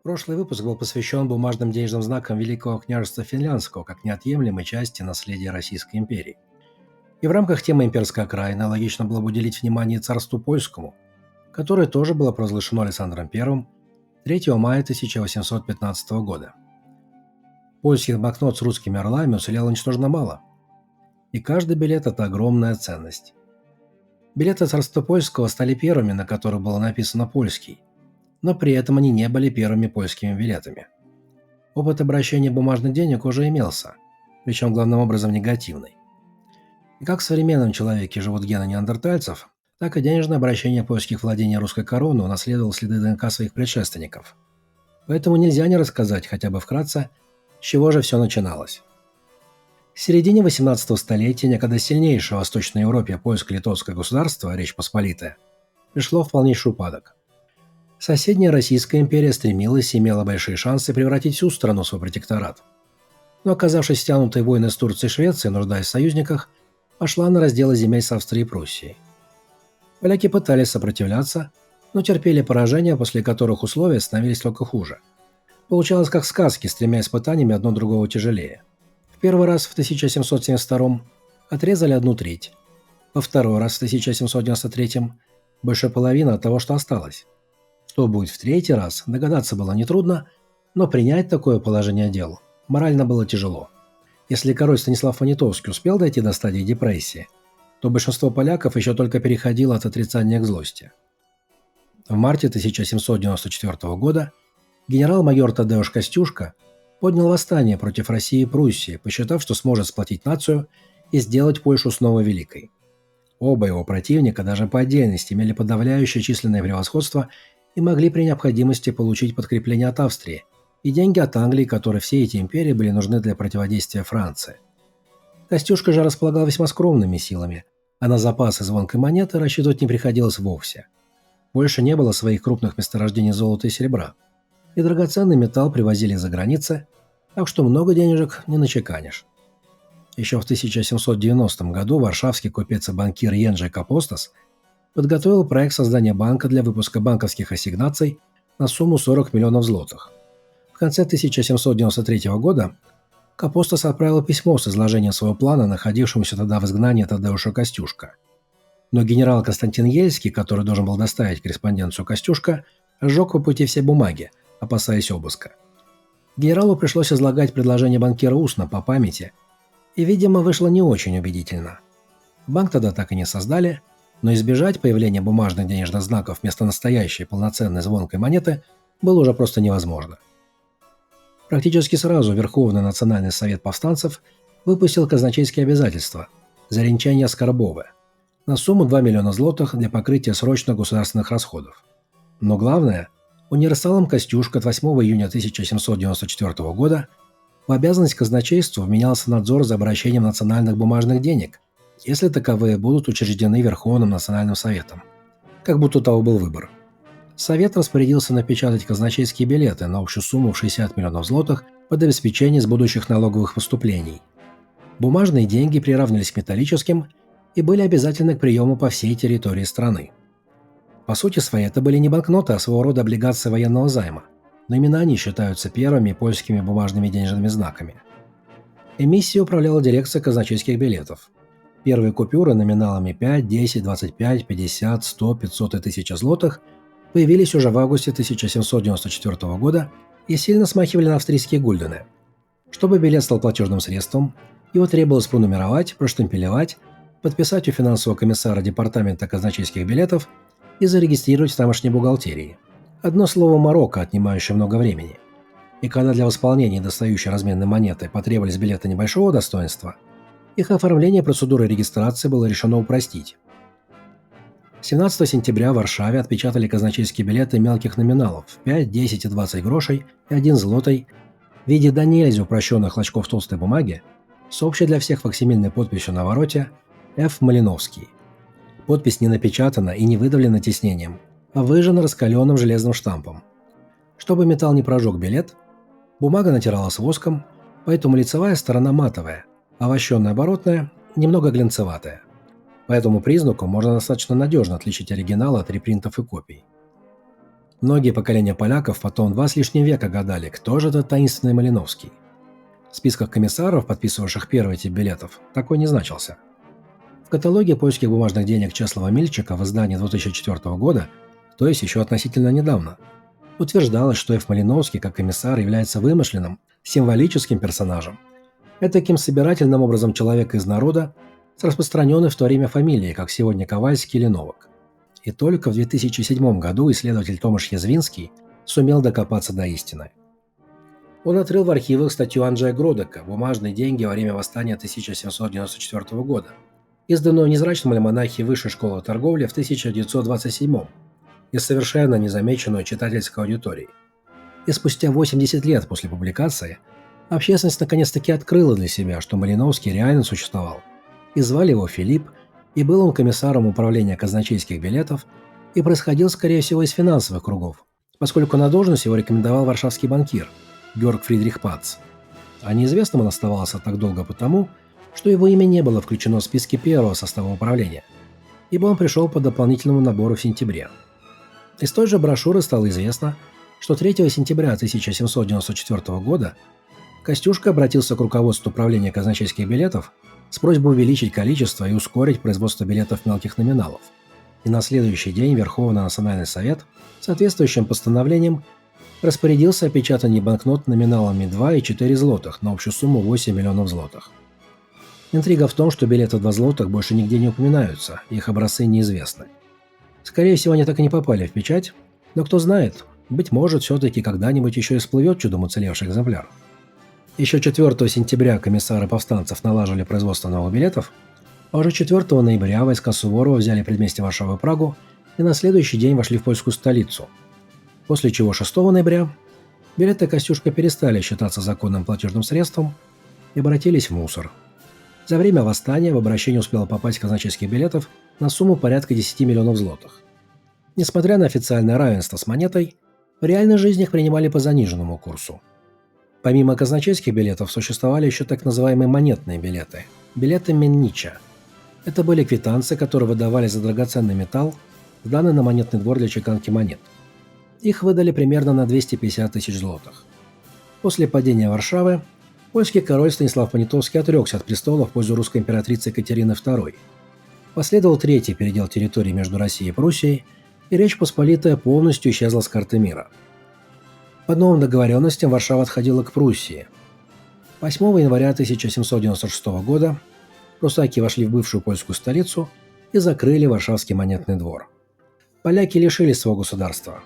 Прошлый выпуск был посвящен бумажным денежным знакам Великого княжества Финляндского как неотъемлемой части наследия Российской империи. И в рамках темы имперской окраины логично было бы уделить внимание царству польскому, которое тоже было провозглашено Александром I 3 мая 1815 года. Польских банкнот с русскими орлами уцелело ничтожно мало, и каждый билет – это огромная ценность. Билеты царства польского стали первыми, на которых было написано «польский», но при этом они не были первыми польскими билетами. Опыт обращения бумажных денег уже имелся, причем главным образом негативный. И как в современном человеке живут гены неандертальцев, так и денежное обращение польских владений русской короны унаследовало следы ДНК своих предшественников. Поэтому нельзя не рассказать, хотя бы вкратце, с чего же все начиналось. В середине 18 столетия некогда сильнейшее в Восточной Европе польско-литовское государство, Речь Посполитая, пришло в полнейший упадок. Соседняя Российская империя стремилась и имела большие шансы превратить всю страну в свой протекторат. Но, оказавшись втянутой в войны с Турцией и Швецией, нуждаясь в союзниках, пошла на разделы земель с Австрией и Пруссией. Поляки пытались сопротивляться, но терпели поражения, после которых условия становились только хуже. Получалось как в сказке, с тремя испытаниями одно другого тяжелее. В первый раз в 1772 отрезали 1/3, во второй раз в 1793 больше половины от того, что осталось. Что будет в третий раз, догадаться было нетрудно, но принять такое положение дел морально было тяжело. Если король Станислав Понятовский успел дойти до стадии депрессии, то большинство поляков еще только переходило от отрицания к злости. В марте 1794 года генерал-майор Тадеуш Костюшка поднял восстание против России и Пруссии, посчитав, что сможет сплотить нацию и сделать Польшу снова великой. Оба его противника даже по отдельности имели подавляющее численное превосходство и могли при необходимости получить подкрепление от Австрии и деньги от Англии, которые все эти империи были нужны для противодействия Франции. Костюшка же располагал весьма скромными силами, а на запасы звонкой монеты рассчитывать не приходилось вовсе. Больше не было своих крупных месторождений золота и серебра, и драгоценный металл привозили из-за границы, так что много денежек не начеканишь. Еще в 1790 году варшавский купец и банкир Янджей Капостас подготовил проект создания банка для выпуска банковских ассигнаций на сумму 40 миллионов злотых. В конце 1793 года Капостас отправил письмо с изложением своего плана находившемуся тогда в изгнании Тадеуша Костюшка. Но генерал Константин Ельский, который должен был доставить корреспонденцию Костюшка, сжег по пути все бумаги, опасаясь обыска. Генералу пришлось излагать предложение банкира устно, по памяти, и, видимо, вышло не очень убедительно. Банк тогда так и не создали, но избежать появления бумажных денежных знаков вместо настоящей полноценной звонкой монеты было уже просто невозможно. Практически сразу Верховный национальный совет повстанцев выпустил казначейские обязательства «Заренчание Скорбове» на сумму 2 миллиона злотых для покрытия срочных государственных расходов. Но главное, универсалом Костюшка от 8 июня 1794 года в обязанность казначейству вменялся надзор за обращением национальных бумажных денег, если таковые будут учреждены Верховным национальным советом. Как будто у того был выбор. Совет распорядился напечатать казначейские билеты на общую сумму в 60 миллионов злотых под обеспечение с будущих налоговых поступлений. Бумажные деньги приравнивались к металлическим и были обязательны к приему по всей территории страны. По сути своей это были не банкноты, а своего рода облигации военного займа, но именно они считаются первыми польскими бумажными денежными знаками. Эмиссией управляла дирекция казначейских билетов. Первые купюры номиналами 5, 10, 25, 50, 100, 500 и 1000 злотых появились уже в августе 1794 года и сильно смахивали на австрийские гульдены. Чтобы билет стал платежным средством, его требовалось пронумеровать, проштемпелевать, подписать у финансового комиссара департамента казначейских билетов и зарегистрировать в тамошней бухгалтерии. Одно слово «Марокко», отнимающее много времени. И когда для восполнения недостающей разменной монеты потребовались билеты небольшого достоинства, их оформление процедуры регистрации было решено упростить. 17 сентября в Варшаве отпечатали казначейские билеты мелких номиналов 5, 10 и 20 грошей и 1 злотой в виде до нельзя упрощенных клочков толстой бумаги с общей для всех факсимильной подписью на вороте «Ф. Малиновский». Подпись не напечатана и не выдавлена тиснением, а выжжена раскаленным железным штампом. Чтобы металл не прожег билет, бумага натиралась воском, поэтому лицевая сторона матовая, а вощенная оборотная немного глянцеватая. По этому признаку можно достаточно надежно отличить оригиналы от репринтов и копий. Многие поколения поляков потом 2 с лишним века гадали, кто же этот таинственный Малиновский. В списках комиссаров, подписывавших первый тип билетов, такой не значился. В каталоге польских бумажных денег Чеслава Мильчика в издании 2004 года, то есть еще относительно недавно, утверждалось, что Ф. Малиновский как комиссар является вымышленным, символическим персонажем, этаким собирательным образом человека из народа с распространенной в то время фамилией, как сегодня Ковальский или Новак. И только в 2007 году исследователь Томаш Язвинский сумел докопаться до истины. Он открыл в архивах статью Анджея Гродека «Бумажные деньги во время восстания 1794 года», изданную в незрачном альманахе Высшей школы торговли в 1927 и совершенно незамеченную читательской аудиторией. И спустя 80 лет после публикации общественность наконец-таки открыла для себя, что Малиновский реально существовал, и звали его Филипп, и был он комиссаром управления казначейских билетов и происходил, скорее всего, из финансовых кругов, поскольку на должность его рекомендовал варшавский банкир Георг Фридрих Пац. А неизвестным он оставался так долго потому, что его имя не было включено в списки первого состава управления, ибо он пришел по дополнительному набору в сентябре. Из той же брошюры стало известно, что 3 сентября 1794 года Костюшка обратился к руководству управления казначейских билетов с просьбой увеличить количество и ускорить производство билетов мелких номиналов. И на следующий день Верховный национальный совет соответствующим постановлением распорядился о печатании банкнот номиналами 2 и 4 злотых на общую сумму 8 миллионов злотых. Интрига в том, что билеты 2 злотых больше нигде не упоминаются, их образцы неизвестны. Скорее всего, они так и не попали в печать, но кто знает, быть может, все-таки когда-нибудь еще и всплывет чудом уцелевший экземпляр. Еще 4 сентября комиссары повстанцев налаживали производство новых билетов, а уже 4 ноября войска Суворова взяли предместье Варшавы и Прагу и на следующий день вошли в польскую столицу. После чего 6 ноября билеты Костюшка перестали считаться законным платежным средством и обратились в мусор. За время восстания в обращение успело попасть казначейских билетов на сумму порядка 10 миллионов злотых. Несмотря на официальное равенство с монетой, в реальной жизни их принимали по заниженному курсу. Помимо казначейских билетов существовали еще так называемые монетные билеты – билеты Меннича. Это были квитанции, которые выдавались за драгоценный металл, сданный на монетный двор для чеканки монет. Их выдали примерно на 250 тысяч злотых. После падения Варшавы польский король Станислав Понятовский отрекся от престола в пользу русской императрицы Екатерины II. Последовал третий передел территории между Россией и Пруссией, и Речь Посполитая полностью исчезла с карты мира. По новым договоренностям Варшава отходила к Пруссии. 8 января 1796 года прусаки вошли в бывшую польскую столицу и закрыли Варшавский монетный двор. Поляки лишились своего государства,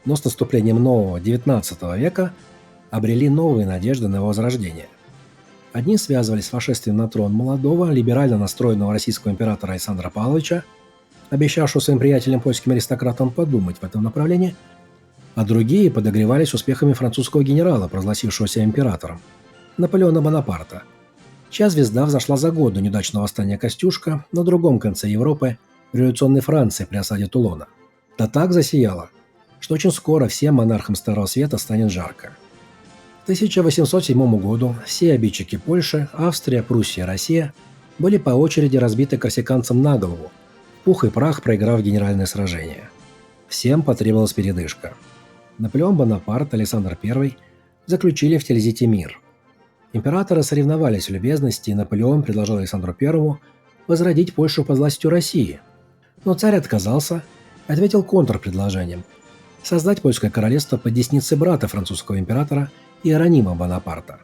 но с наступлением нового XIX века обрели новые надежды на его возрождение. Одни связывались с восшествием на трон молодого, либерально настроенного российского императора Александра Павловича, обещавшего своим приятелям польским аристократам подумать в этом направлении, а другие подогревались успехами французского генерала, провозгласившего себя императором, Наполеона Бонапарта, чья звезда взошла за год до неудачного восстания Костюшка на другом конце Европы, в революционной Франции при осаде Тулона. Да так засияла, что очень скоро всем монархам Старого Света станет жарко. К 1807 году все обидчики Польши, Австрия, Пруссия и Россия были по очереди разбиты корсиканцам на голову, пух и прах проиграв генеральное сражение. Всем потребовалась передышка. Наполеон Бонапарт, Александр I заключили в Тильзите мир. Императоры соревновались в любезности, и Наполеон предложил Александру I возродить Польшу под властью России. Но царь отказался и ответил контрпредложением – создать польское королевство под десницей брата французского императора Иеронима Бонапарта.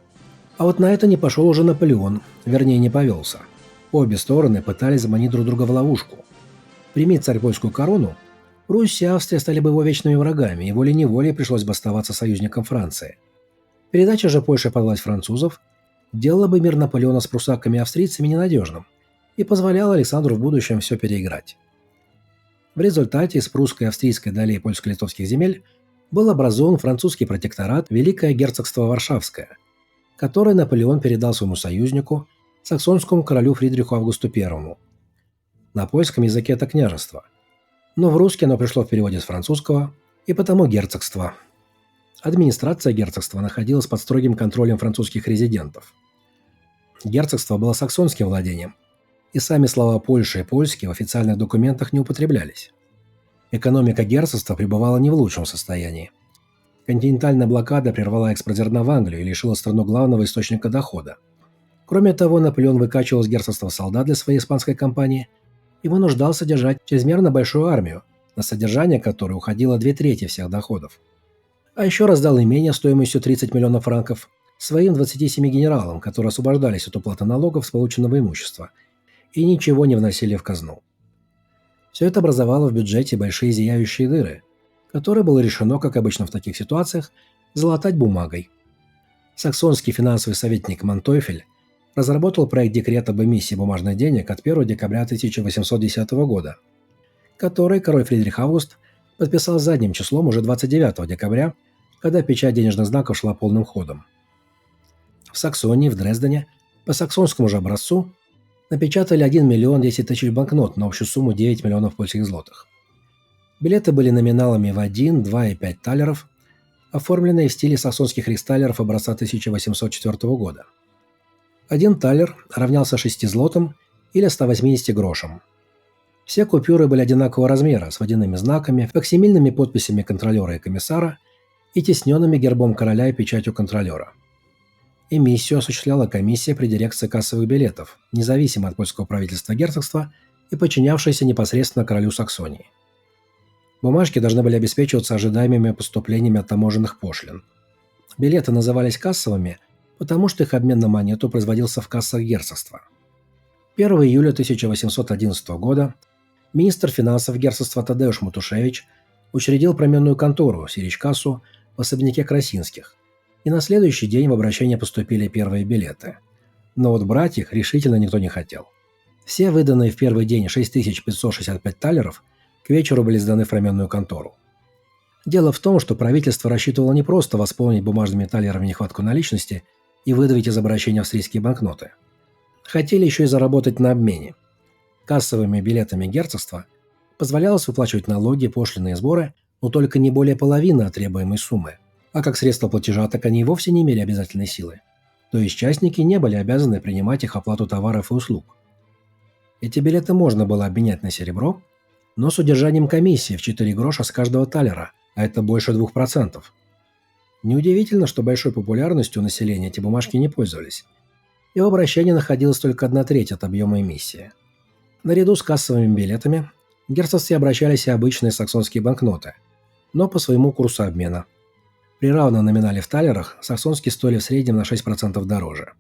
А вот на это не пошел уже Наполеон, вернее не повелся. Обе стороны пытались заманить друг друга в ловушку. Прими царь польскую корону, Русь и Австрия стали бы его вечными врагами, и волей-неволей пришлось бы оставаться союзником Франции. Передача же Польши под власть французов делала бы мир Наполеона с прусаками и австрийцами ненадежным и позволяла Александру в будущем все переиграть. В результате из прусской и австрийской долей польско-литовских земель был образован французский протекторат Великое герцогство Варшавское, которое Наполеон передал своему союзнику, саксонскому королю Фридриху Августу I. На польском языке это княжество, но в русский оно пришло в переводе с французского и потому герцогство. Администрация герцогства находилась под строгим контролем французских резидентов. Герцогство было саксонским владением, и сами слова «Польша» и «польский» в официальных документах не употреблялись. Экономика герцогства пребывала не в лучшем состоянии. Континентальная блокада прервала экспорт зерна в Англию и лишила страну главного источника дохода. Кроме того, Наполеон выкачивал из герцогства солдат для своей испанской кампании и вынуждал содержать чрезмерно большую армию, на содержание которой уходило 2/3 всех доходов. А еще раздал имение стоимостью 30 миллионов франков своим 27 генералам, которые освобождались от уплаты налогов с полученного имущества и ничего не вносили в казну. Все это образовало в бюджете большие зияющие дыры, которые было решено, как обычно в таких ситуациях, залатать бумагой. Саксонский финансовый советник Мантойфель разработал проект декрета об эмиссии бумажных денег от 1 декабря 1810 года, который король Фридрих Август подписал задним числом уже 29 декабря, когда печать денежных знаков шла полным ходом. В Саксонии, в Дрездене, по саксонскому же образцу, напечатали 1 миллион 10 тысяч банкнот на общую сумму 9 миллионов польских злотых. Билеты были номиналами в 1, 2 и 5 талеров, оформленные в стиле саксонских рейхсталеров образца 1804 года. 1 талер равнялся 6 злотам или 180 грошам. Все купюры были одинакового размера, с водяными знаками, факсимильными подписями контролера и комиссара и тисненными гербом короля и печатью контролера. Эмиссию осуществляла комиссия при дирекции кассовых билетов, независимо от польского правительства герцогства и подчинявшаяся непосредственно королю Саксонии. Бумажки должны были обеспечиваться ожидаемыми поступлениями от таможенных пошлин. Билеты назывались кассовыми, потому что их обмен на монету производился в кассах герцогства. 1 июля 1811 года министр финансов герцогства Тадеуш Матушевич учредил променную контору Сирич-кассу в особняке Красинских, и на следующий день в обращение поступили первые билеты. Но вот брать их решительно никто не хотел. Все выданные в первый день 6565 талеров к вечеру были сданы в променную контору. Дело в том, что правительство рассчитывало не просто восполнить бумажными талерами нехватку наличности и выдавить из обращения австрийские банкноты. Хотели еще и заработать на обмене. Кассовыми билетами герцогства позволялось выплачивать налоги, пошлины и сборы, но только не более половины от требуемой суммы. А как средство платежа, так они и вовсе не имели обязательной силы. То есть частники не были обязаны принимать их оплату товаров и услуг. Эти билеты можно было обменять на серебро, но с удержанием комиссии в 4 гроша с каждого талера, а это больше 2%. Неудивительно, что большой популярностью у населения эти бумажки не пользовались. И в обращении находилась только 1/3 от объема эмиссии. Наряду с кассовыми билетами в герцогстве обращались и обычные саксонские банкноты, но по своему курсу обмена. При равном номинале в талерах саксонские стоили в среднем на 6% дороже.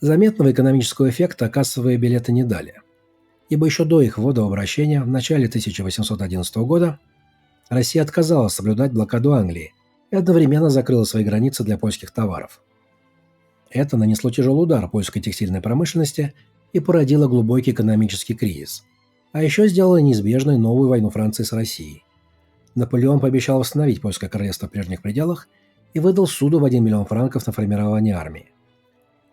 Заметного экономического эффекта кассовые билеты не дали, ибо еще до их ввода в обращение в начале 1811 года Россия отказалась соблюдать блокаду Англии и одновременно закрыла свои границы для польских товаров. Это нанесло тяжелый удар польской текстильной промышленности и породило глубокий экономический кризис, а еще сделало неизбежной новую войну Франции с Россией. Наполеон пообещал восстановить польское королевство в прежних пределах и выдал суду в 1 миллион франков на формирование армии.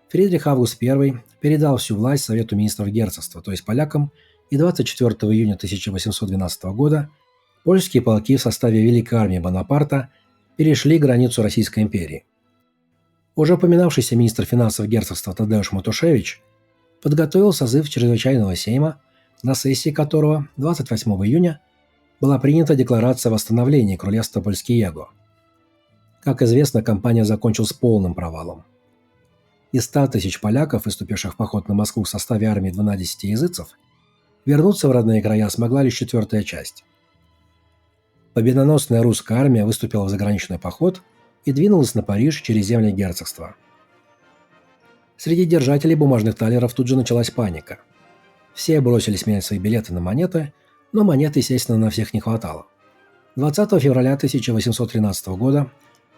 Фридрих Август I передал всю власть Совету министров герцогства, то есть полякам, и 24 июня 1812 года польские полки в составе Великой армии Бонапарта перешли границу Российской империи. Уже упоминавшийся министр финансов герцогства Тадеуш Матушевич подготовил созыв чрезвычайного сейма, на сессии которого 28 июня была принята декларация о восстановлении королевства Польский Яго. Как известно, кампания закончилась полным провалом. Из 100 тысяч поляков, выступивших в поход на Москву в составе армии 12 языцев, вернуться в родные края смогла лишь 4-я часть. Победоносная русская армия выступила в заграничный поход и двинулась на Париж через земли герцогства. Среди держателей бумажных талеров тут же началась паника. Все бросились менять свои билеты на монеты, но монет, естественно, на всех не хватало. 20 февраля 1813 года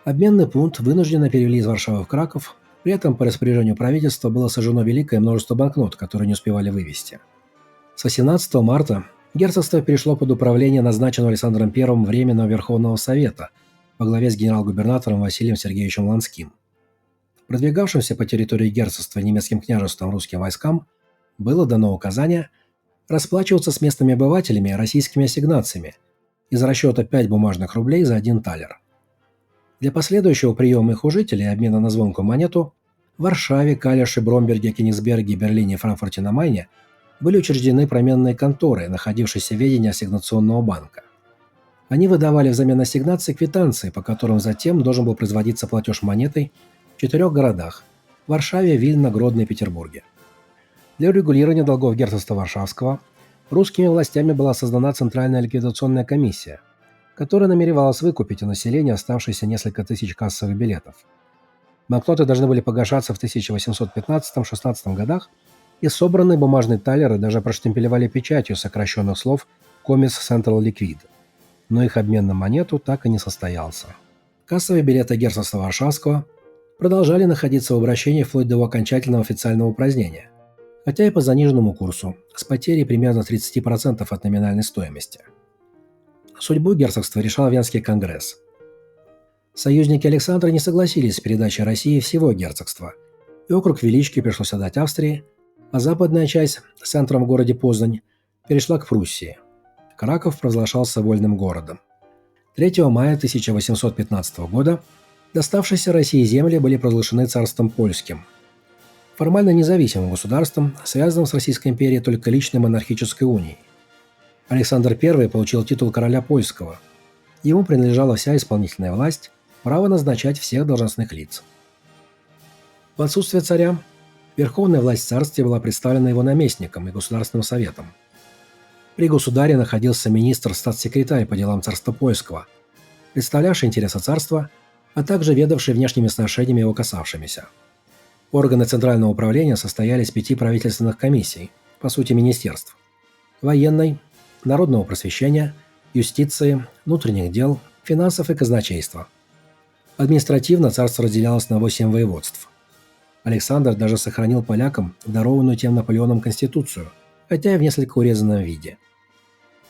обменный пункт вынужденно перевели из Варшавы в Краков, при этом по распоряжению правительства было сожжено великое множество банкнот, которые не успевали вывести. С 18 марта герцогство перешло под управление назначенного Александром I Временного Верховного Совета во главе с генерал-губернатором Василием Сергеевичем Ланским. Продвигавшимся по территории герцогства немецким княжеством русским войскам было дано указание расплачиваться с местными обывателями российскими ассигнациями из расчета 5 бумажных рублей за 1 талер. Для последующего приема их у жителей и обмена на звонкую монету в Варшаве, Калише, Бромберге, Кенигсберге, Берлине и Франкфурте на Майне были учреждены променные конторы, находившиеся в ведении ассигнационного банка. Они выдавали взамен ассигнаций квитанции, по которым затем должен был производиться платеж монетой в 4 городах – Варшаве, Вильно, Гродно и Петербурге. Для урегулирования долгов герцогства Варшавского русскими властями была создана Центральная ликвидационная комиссия, которая намеревалась выкупить у населения оставшиеся несколько тысяч кассовых билетов. Банкноты должны были погашаться в 1815-16 годах, и собранные бумажные талеры даже проштемпелевали печатью сокращенных слов «Comis Central Liquid», но их обмен на монету так и не состоялся. Кассовые билеты герцогства Варшавского продолжали находиться в обращении вплоть до его окончательного официального упразднения, хотя и по заниженному курсу, с потерей примерно 30% от номинальной стоимости. Судьбу герцогства решал Венский конгресс. Союзники Александра не согласились с передачей России всего герцогства, и округ Велички пришлось отдать Австрии, а западная часть с центром в городе Познань перешла к Пруссии. Краков провозглашался вольным городом. 3 мая 1815 года доставшиеся России земли были провозглашены царством польским. Формально независимым государством, связанным с Российской империей только личной монархической унией. Александр I получил титул короля польского. Ему принадлежала вся исполнительная власть, право назначать всех должностных лиц. В отсутствие царя, верховная власть царствия была представлена его наместником и Государственным советом. При государе находился министр-статс-секретарь по делам царства польского, представлявший интересы царства, а также ведавший внешними сношениями его касавшимися. Органы Центрального управления состояли из 5 правительственных комиссий, по сути министерств: военной, народного просвещения, юстиции, внутренних дел, финансов и казначейства. Административно царство разделялось на 8 воеводств. Александр даже сохранил полякам дарованную тем Наполеоном конституцию, хотя и в несколько урезанном виде.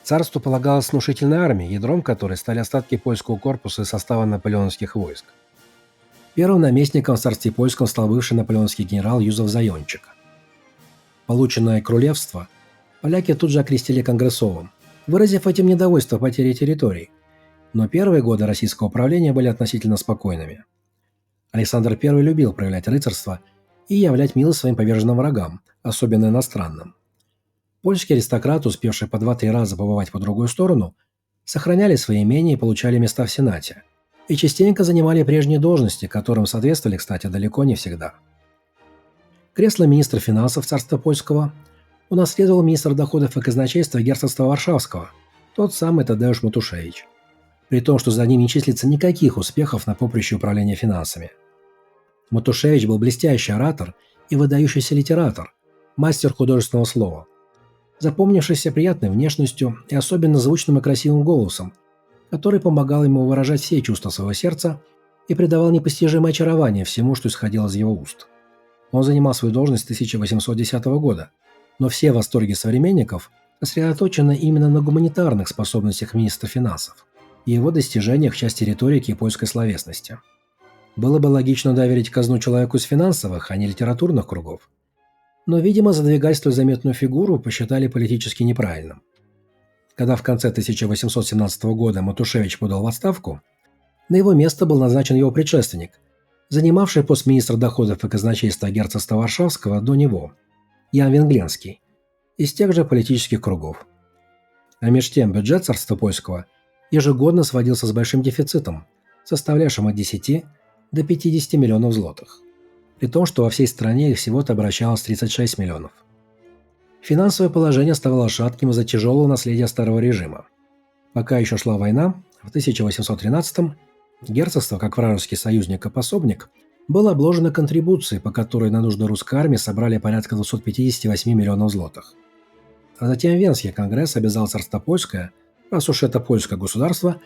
Царству полагалась внушительная армия, ядром которой стали остатки польского корпуса из состава наполеоновских войск. Первым наместником в царстве польском стал бывший наполеоновский генерал Юзеф Зайончик. Полученное королевство поляки тут же окрестили конгрессовым, выразив этим недовольство потерей территорий, но первые годы российского правления были относительно спокойными. Александр I любил проявлять рыцарство и являть милость своим поверженным врагам, особенно иностранным. Польские аристократы, успевшие по 2-3 раза побывать по другую сторону, сохраняли свои имения и получали места в Сенате, и частенько занимали прежние должности, которым соответствовали, кстати, далеко не всегда. Кресло министра финансов царства польского унаследовал министр доходов и казначейства герцогства Варшавского, тот самый Тадеуш Матушевич, при том, что за ним не числится никаких успехов на поприще управления финансами. Матушевич был блестящий оратор и выдающийся литератор, мастер художественного слова, запомнившийся приятной внешностью и особенно звучным и красивым голосом, который помогал ему выражать все чувства своего сердца и придавал непостижимое очарование всему, что исходило из его уст. Он занимал свою должность с 1810 года, но все восторги современников сосредоточены именно на гуманитарных способностях министра финансов и его достижениях в части риторики и польской словесности. Было бы логично доверить казну человеку из финансовых, а не литературных кругов. Но, видимо, задвигать столь заметную фигуру посчитали политически неправильным. Когда в конце 1817 года Матушевич подал в отставку, на его место был назначен его предшественник, занимавший пост министра доходов и казначейства герцогства Варшавского до него, Ян Венгленский, из тех же политических кругов. А меж тем бюджет царства польского ежегодно сводился с большим дефицитом, составлявшим от 10 до 50 миллионов злотых, при том, что во всей стране их всего-то обращалось 36 миллионов. Финансовое положение оставалось шатким из-за тяжелого наследия старого режима. Пока еще шла война, в 1813-м герцогство, как вражеский союзник и пособник, было обложено контрибуцией, по которой на нужды русской армии собрали порядка 258 миллионов злотых. А затем Венский конгресс обязал царство польское, раз уж это польское государство,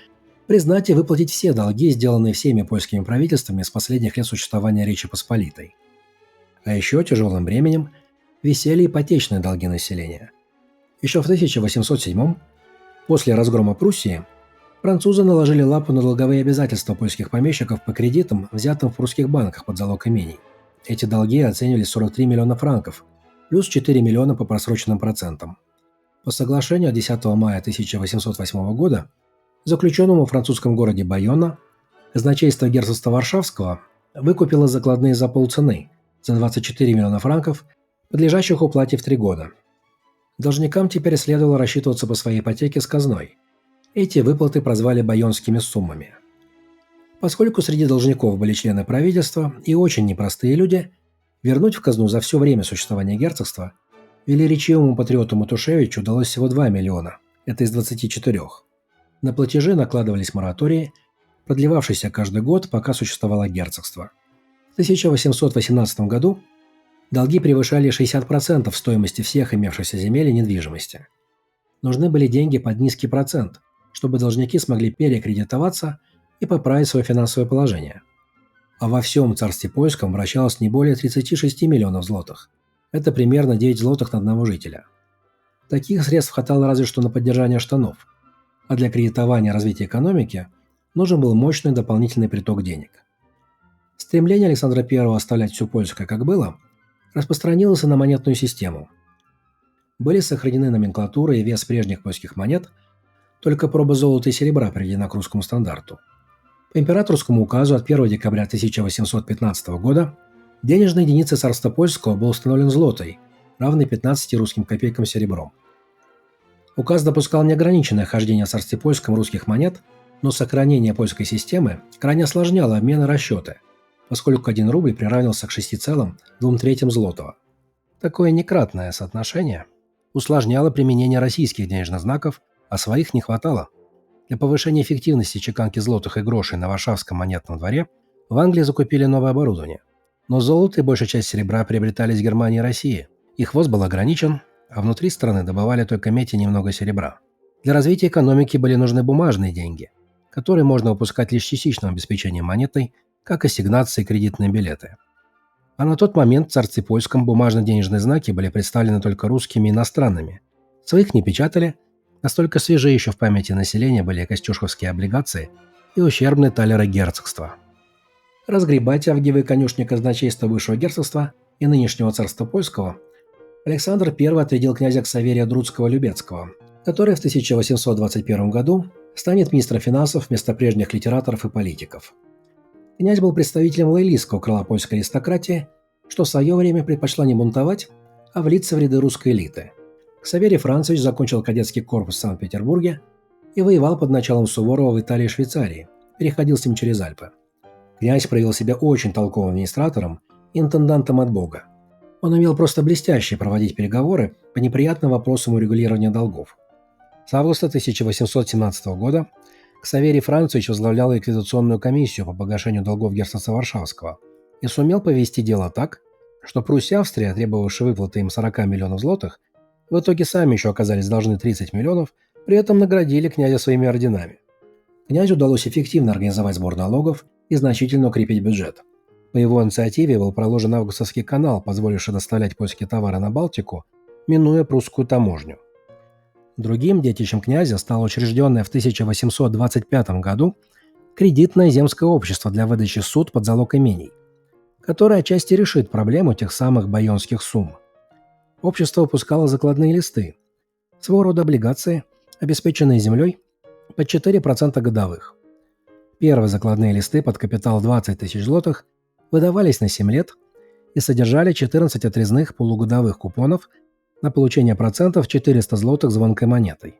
признать и выплатить все долги, сделанные всеми польскими правительствами с последних лет существования Речи Посполитой. А еще тяжелым бременем висели ипотечные долги населения. Еще в 1807-м, после разгрома Пруссии, французы наложили лапу на долговые обязательства польских помещиков по кредитам, взятым в прусских банках под залог имений. Эти долги оценивались в 43 миллиона франков, плюс 4 миллиона по просроченным процентам. По соглашению от 10 мая 1808 года, заключенному в французском городе Байонна, казначейство герцогства Варшавского выкупило закладные за полцены, за 24 миллиона франков, подлежащих уплате в 3 года. Должникам теперь следовало рассчитываться по своей ипотеке с казной. Эти выплаты прозвали байонскими суммами. Поскольку среди должников были члены правительства и очень непростые люди, вернуть в казну за все время существования герцогства велеречивому патриоту Матушевичу удалось всего 2 миллиона, это из 24. На платежи накладывались моратории, продлевавшиеся каждый год, пока существовало герцогство. В 1818 году долги превышали 60% стоимости всех имевшихся земель и недвижимости. Нужны были деньги под низкий процент, чтобы должники смогли перекредитоваться и поправить свое финансовое положение. А во всем царстве польском вращалось не более 36 миллионов злотых. Это примерно 9 злотых на одного жителя. Таких средств хватало разве что на поддержание штанов, а для кредитования и развития экономики нужен был мощный дополнительный приток денег. Стремление Александра I оставлять все польское как было распространилось и на монетную систему. Были сохранены номенклатура и вес прежних польских монет, только проба золота и серебра приведена к русскому стандарту. По императорскому указу от 1 декабря 1815 года денежной единицей царства польского был установлен злотой, равный 15 русским копейкам серебром. Указ допускал неограниченное хождение в царстве польском русских монет, но сохранение польской системы крайне осложняло обмен и расчеты, поскольку 1 рубль приравнивался к 6,2 злотого. Такое некратное соотношение усложняло применение российских денежных знаков, а своих не хватало. Для повышения эффективности чеканки злотых и грошей на Варшавском монетном дворе в Англии закупили новое оборудование. Но золото и большая часть серебра приобретались в Германии и России. Их ввоз был ограничен, а внутри страны добывали только медь и немного серебра. Для развития экономики были нужны бумажные деньги, которые можно выпускать лишь частичным обеспечением монетой, как ассигнации и кредитные билеты. А на тот момент в царстве польском бумажно-денежные знаки были представлены только русскими и иностранными. Своих не печатали, настолько свежи еще в памяти населения были костюшковские облигации и ущербные талеры герцогства. Разгребать авгиевые конюшни казначейства Высшего герцогства и нынешнего царства польского Александр I отрядил князя Ксаверия Друцкого-Любецкого, который в 1821 году станет министром финансов вместо прежних литераторов и политиков. Князь был представителем лоялистского крыла польской аристократии, что в свое время предпочла не бунтовать, а влиться в ряды русской элиты. Ксаверий Францевич закончил кадетский корпус в Санкт-Петербурге и воевал под началом Суворова в Италии и Швейцарии, переходил с ним через Альпы. Князь проявил себя очень толковым администратором и интендантом от Бога. Он умел просто блестяще проводить переговоры по неприятным вопросам урегулирования долгов. С августа 1817 года Ксаверий Францевич возглавлял ликвидационную комиссию по погашению долгов герцогства Варшавского и сумел повести дело так, что Пруссия и Австрия, требовавшие выплаты им 40 миллионов злотых, в итоге сами еще оказались должны 30 миллионов, при этом наградили князя своими орденами. Князю удалось эффективно организовать сбор налогов и значительно укрепить бюджет. По его инициативе был проложен Августовский канал, позволивший доставлять польские товары на Балтику, минуя прусскую таможню. Другим детищем князя стало учрежденное в 1825 году кредитное земское общество для выдачи суд под залог имений, которое отчасти решит проблему тех самых байонских сумм. Общество выпускало закладные листы, своего рода облигации, обеспеченные землей, под 4% годовых. Первые закладные листы под капитал 20 тысяч злотых выдавались на 7 лет и содержали 14 отрезных полугодовых купонов на получение процентов 400 злотых звонкой монетой.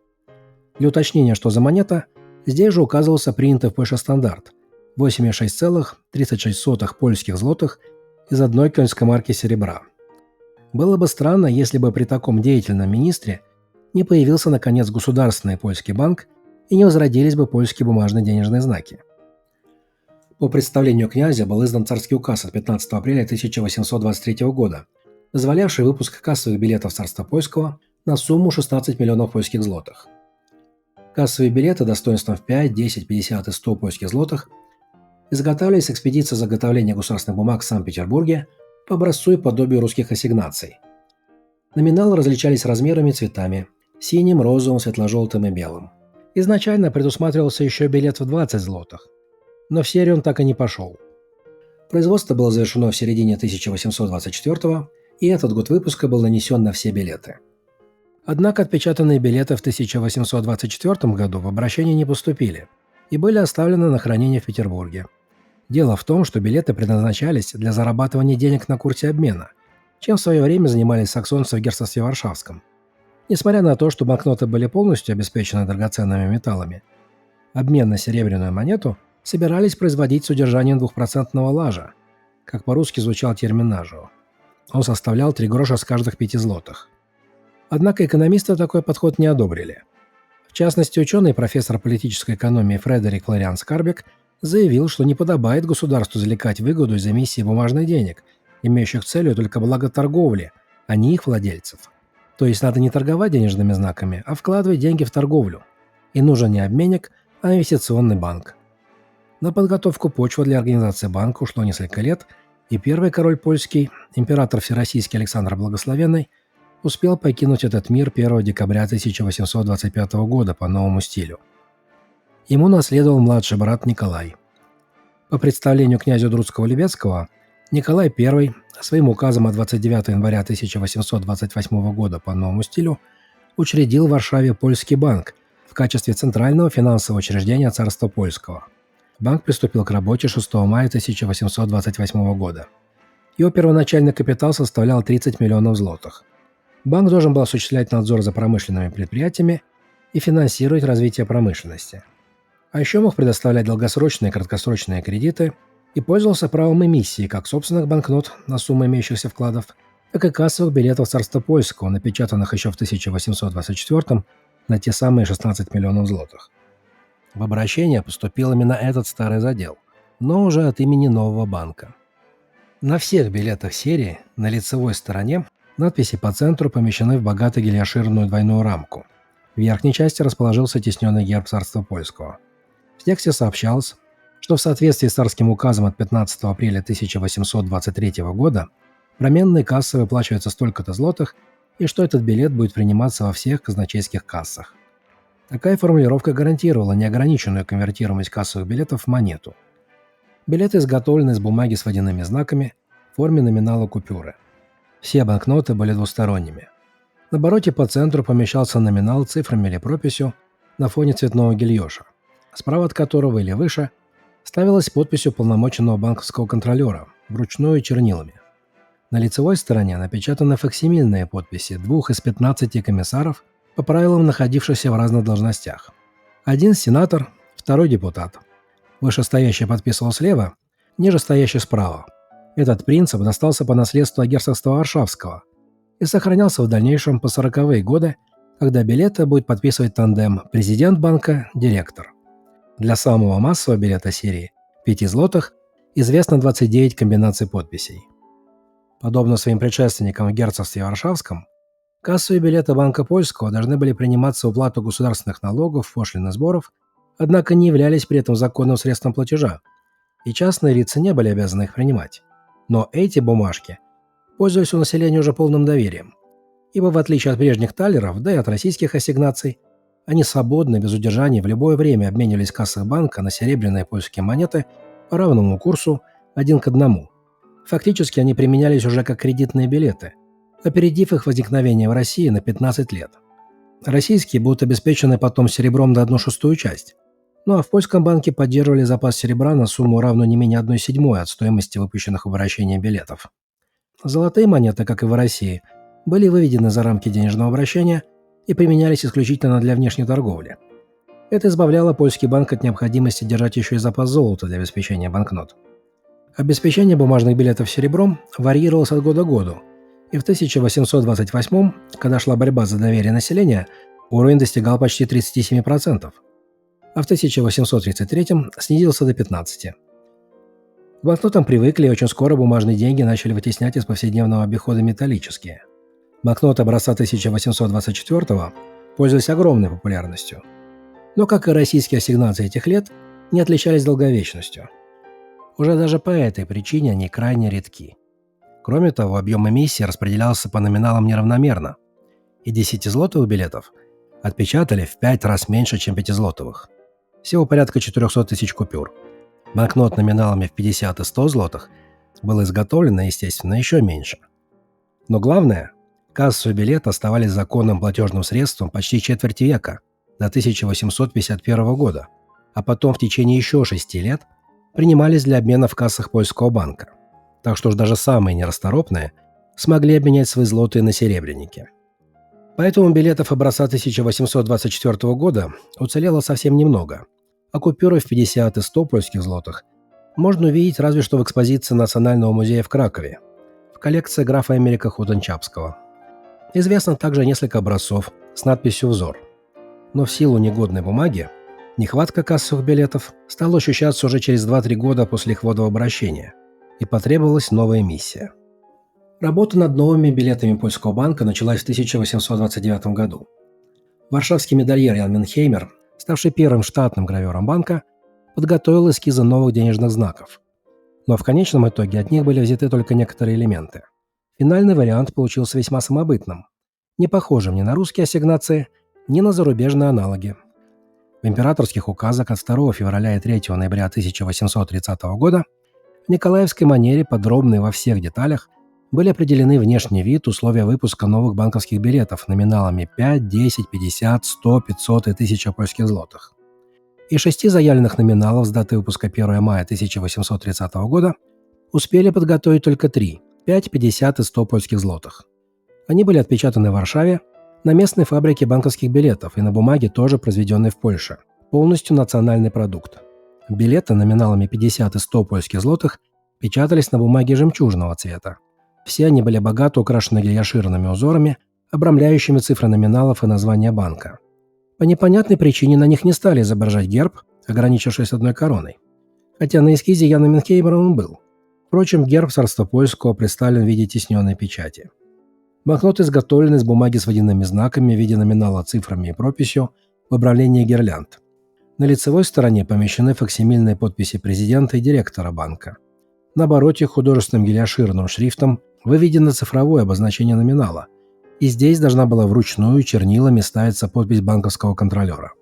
Для уточнения, что за монета, здесь же указывался принятый в Польше стандарт – 86,36 польских злотых из одной кёльнской марки серебра. Было бы странно, если бы при таком деятельном министре не появился наконец государственный польский банк и не возродились бы польские бумажные денежные знаки. По представлению князя был издан царский указ от 15 апреля 1823 года, дозволявший выпуск кассовых билетов царства польского на сумму 16 миллионов польских злотых. Кассовые билеты достоинством в 5, 10, 50 и 100 польских злотых изготавливались экспедицией заготовления государственных бумаг в Санкт-Петербурге по образцу и подобию русских ассигнаций. Номиналы различались размерами и цветами – синим, розовым, светло-желтым и белым. Изначально предусматривался еще билет в 20 злотых, но в серию он так и не пошел. Производство было завершено в середине 1824 и этот год выпуска был нанесен на все билеты. Однако отпечатанные билеты в 1824 году в обращение не поступили и были оставлены на хранение в Петербурге. Дело в том, что билеты предназначались для зарабатывания денег на курсе обмена, чем в свое время занимались саксонцы в герцогстве Варшавском. Несмотря на то, что банкноты были полностью обеспечены драгоценными металлами, обмен на серебряную монету собирались производить с удержанием 2% лажа, как по-русски звучал термин «нажио». Он составлял 3 гроша с каждых 5 злотых. Однако экономисты такой подход не одобрили. В частности, ученый и профессор политической экономии Фредерик Флориан Скарбек заявил, что не подобает государству извлекать выгоду из эмиссии бумажных денег, имеющих целью только благо торговли, а не их владельцев. То есть надо не торговать денежными знаками, а вкладывать деньги в торговлю. И нужен не обменник, а инвестиционный банк. На подготовку почвы для организации банка ушло несколько лет, и первый король польский, император Всероссийский Александр Благословенный, успел покинуть этот мир 1 декабря 1825 года по новому стилю. Ему наследовал младший брат Николай. По представлению князя Друцкого-Любецкого, Николай I своим указом от 29 января 1828 года по новому стилю учредил в Варшаве Польский банк в качестве центрального финансового учреждения царства польского. Банк приступил к работе 6 мая 1828 года. Его первоначальный капитал составлял 30 миллионов злотых. Банк должен был осуществлять надзор за промышленными предприятиями и финансировать развитие промышленности. А еще мог предоставлять долгосрочные и краткосрочные кредиты и пользовался правом эмиссии как собственных банкнот на сумму имеющихся вкладов, так и кассовых билетов царства польского, напечатанных еще в 1824 на те самые 16 миллионов злотых. В обращение поступил именно этот старый задел, но уже от имени нового банка. На всех билетах серии на лицевой стороне надписи по центру помещены в богато гильяшированную двойную рамку. В верхней части расположился тисненный герб царства польского. В тексте сообщалось, что в соответствии с царским указом от 15 апреля 1823 года променные кассы выплачиваются столько-то злотых, и что этот билет будет приниматься во всех казначейских кассах. Такая формулировка гарантировала неограниченную конвертируемость кассовых билетов в монету. Билеты изготовлены из бумаги с водяными знаками в форме номинала купюры. Все банкноты были двусторонними. На обороте по центру помещался номинал цифрами или прописью на фоне цветного гильёша, справа от которого или выше ставилась подпись уполномоченного банковского контролера, вручную чернилами. На лицевой стороне напечатаны факсимильные подписи 2 из 15 комиссаров, по правилам находившихся в разных должностях. Один сенатор, второй депутат. Вышестоящий подписывал слева, нижестоящий справа. Этот принцип достался по наследству герцогства Варшавского и сохранялся в дальнейшем по 40-е годы, когда билеты будет подписывать тандем президент банка – директор. Для самого массового билета серии 5 злотых известно 29 комбинаций подписей. Подобно своим предшественникам в герцогстве Варшавском, кассовые билеты Банка Польского должны были приниматься в уплату государственных налогов, пошлин и сборов, однако не являлись при этом законным средством платежа, и частные лица не были обязаны их принимать. Но эти бумажки пользовались у населения уже полным доверием, ибо в отличие от прежних талеров, да и от российских ассигнаций, они свободно, без удержания, в любое время обменивались в кассах банка на серебряные польские монеты по равному курсу 1 к 1. Фактически они применялись уже как кредитные билеты, опередив их возникновение в России на 15 лет. Российские будут обеспечены потом серебром до 1/6 часть, ну а в польском банке поддерживали запас серебра на сумму, равную не менее 1/7 от стоимости выпущенных в обращение билетов. Золотые монеты, как и в России, были выведены за рамки денежного обращения и применялись исключительно для внешней торговли. Это избавляло польский банк от необходимости держать еще и запас золота для обеспечения банкнот. Обеспечение бумажных билетов серебром варьировалось от года к году, и в 1828, когда шла борьба за доверие населения, уровень достигал почти 37%, а в 1833 снизился до 15%. К банкнотам привыкли, и очень скоро бумажные деньги начали вытеснять из повседневного обихода металлические. Банкноты образца 1824 пользовались огромной популярностью, но, как и российские ассигнации этих лет, не отличались долговечностью. Уже даже по этой причине они крайне редки. Кроме того, объем эмиссии распределялся по номиналам неравномерно, и 10-злотовых билетов отпечатали в 5 раз меньше, чем 5-злотовых. Всего порядка 400 тысяч купюр. Банкнот номиналами в 50 и 100 злотых было изготовлено, естественно, еще меньше. Но главное, кассовые билеты оставались законным платежным средством почти четверть века, до 1851 года, а потом в течение еще 6 лет принимались для обмена в кассах польского банка. Так что уж даже самые нерасторопные смогли обменять свои злотые на серебряники. Поэтому билетов образца 1824 года уцелело совсем немного, а купюры в 50 и 100 польских злотых можно увидеть разве что в экспозиции Национального музея в Кракове, в коллекции графа Эмерика Худенчапского. Известно также несколько образцов с надписью «Взор». Но в силу негодной бумаги нехватка кассовых билетов стала ощущаться уже через 2-3 года после их ввода в обращение, и потребовалась новая эмиссия. Работа над новыми билетами Польского банка началась в 1829 году. Варшавский медальер Ян Менхеймер, ставший первым штатным гравером банка, подготовил эскизы новых денежных знаков. Но в конечном итоге от них были взяты только некоторые элементы. Финальный вариант получился весьма самобытным, не похожим ни на русские ассигнации, ни на зарубежные аналоги. В императорских указах от 2 февраля и 3 ноября 1830 года в николаевской манере подробно и во всех деталях были определены внешний вид, условия выпуска новых банковских билетов номиналами 5, 10, 50, 100, 500 и 1000 польских злотых. Из 6 заявленных номиналов с даты выпуска 1 мая 1830 года успели подготовить только 3 – 5, 50 и 100 польских злотых. Они были отпечатаны в Варшаве на местной фабрике банковских билетов и на бумаге, тоже произведенной в Польше. Полностью национальный продукт. Билеты номиналами 50 и 100 польских злотых печатались на бумаге жемчужного цвета. Все они были богато украшены гильяшированными узорами, обрамляющими цифры номиналов и названия банка. По непонятной причине на них не стали изображать герб, ограничившись одной короной. Хотя на эскизе Яна Менхеймера он был. Впрочем, герб царства польского представлен в виде тисненной печати. Банкноты изготовлены из бумаги с водяными знаками в виде номинала, цифрами и прописью в обрамлении гирлянд. На лицевой стороне помещены факсимильные подписи президента и директора банка. На обороте художественным гильяшированным шрифтом выведено цифровое обозначение номинала, и здесь должна была вручную чернилами ставиться подпись банковского контролера.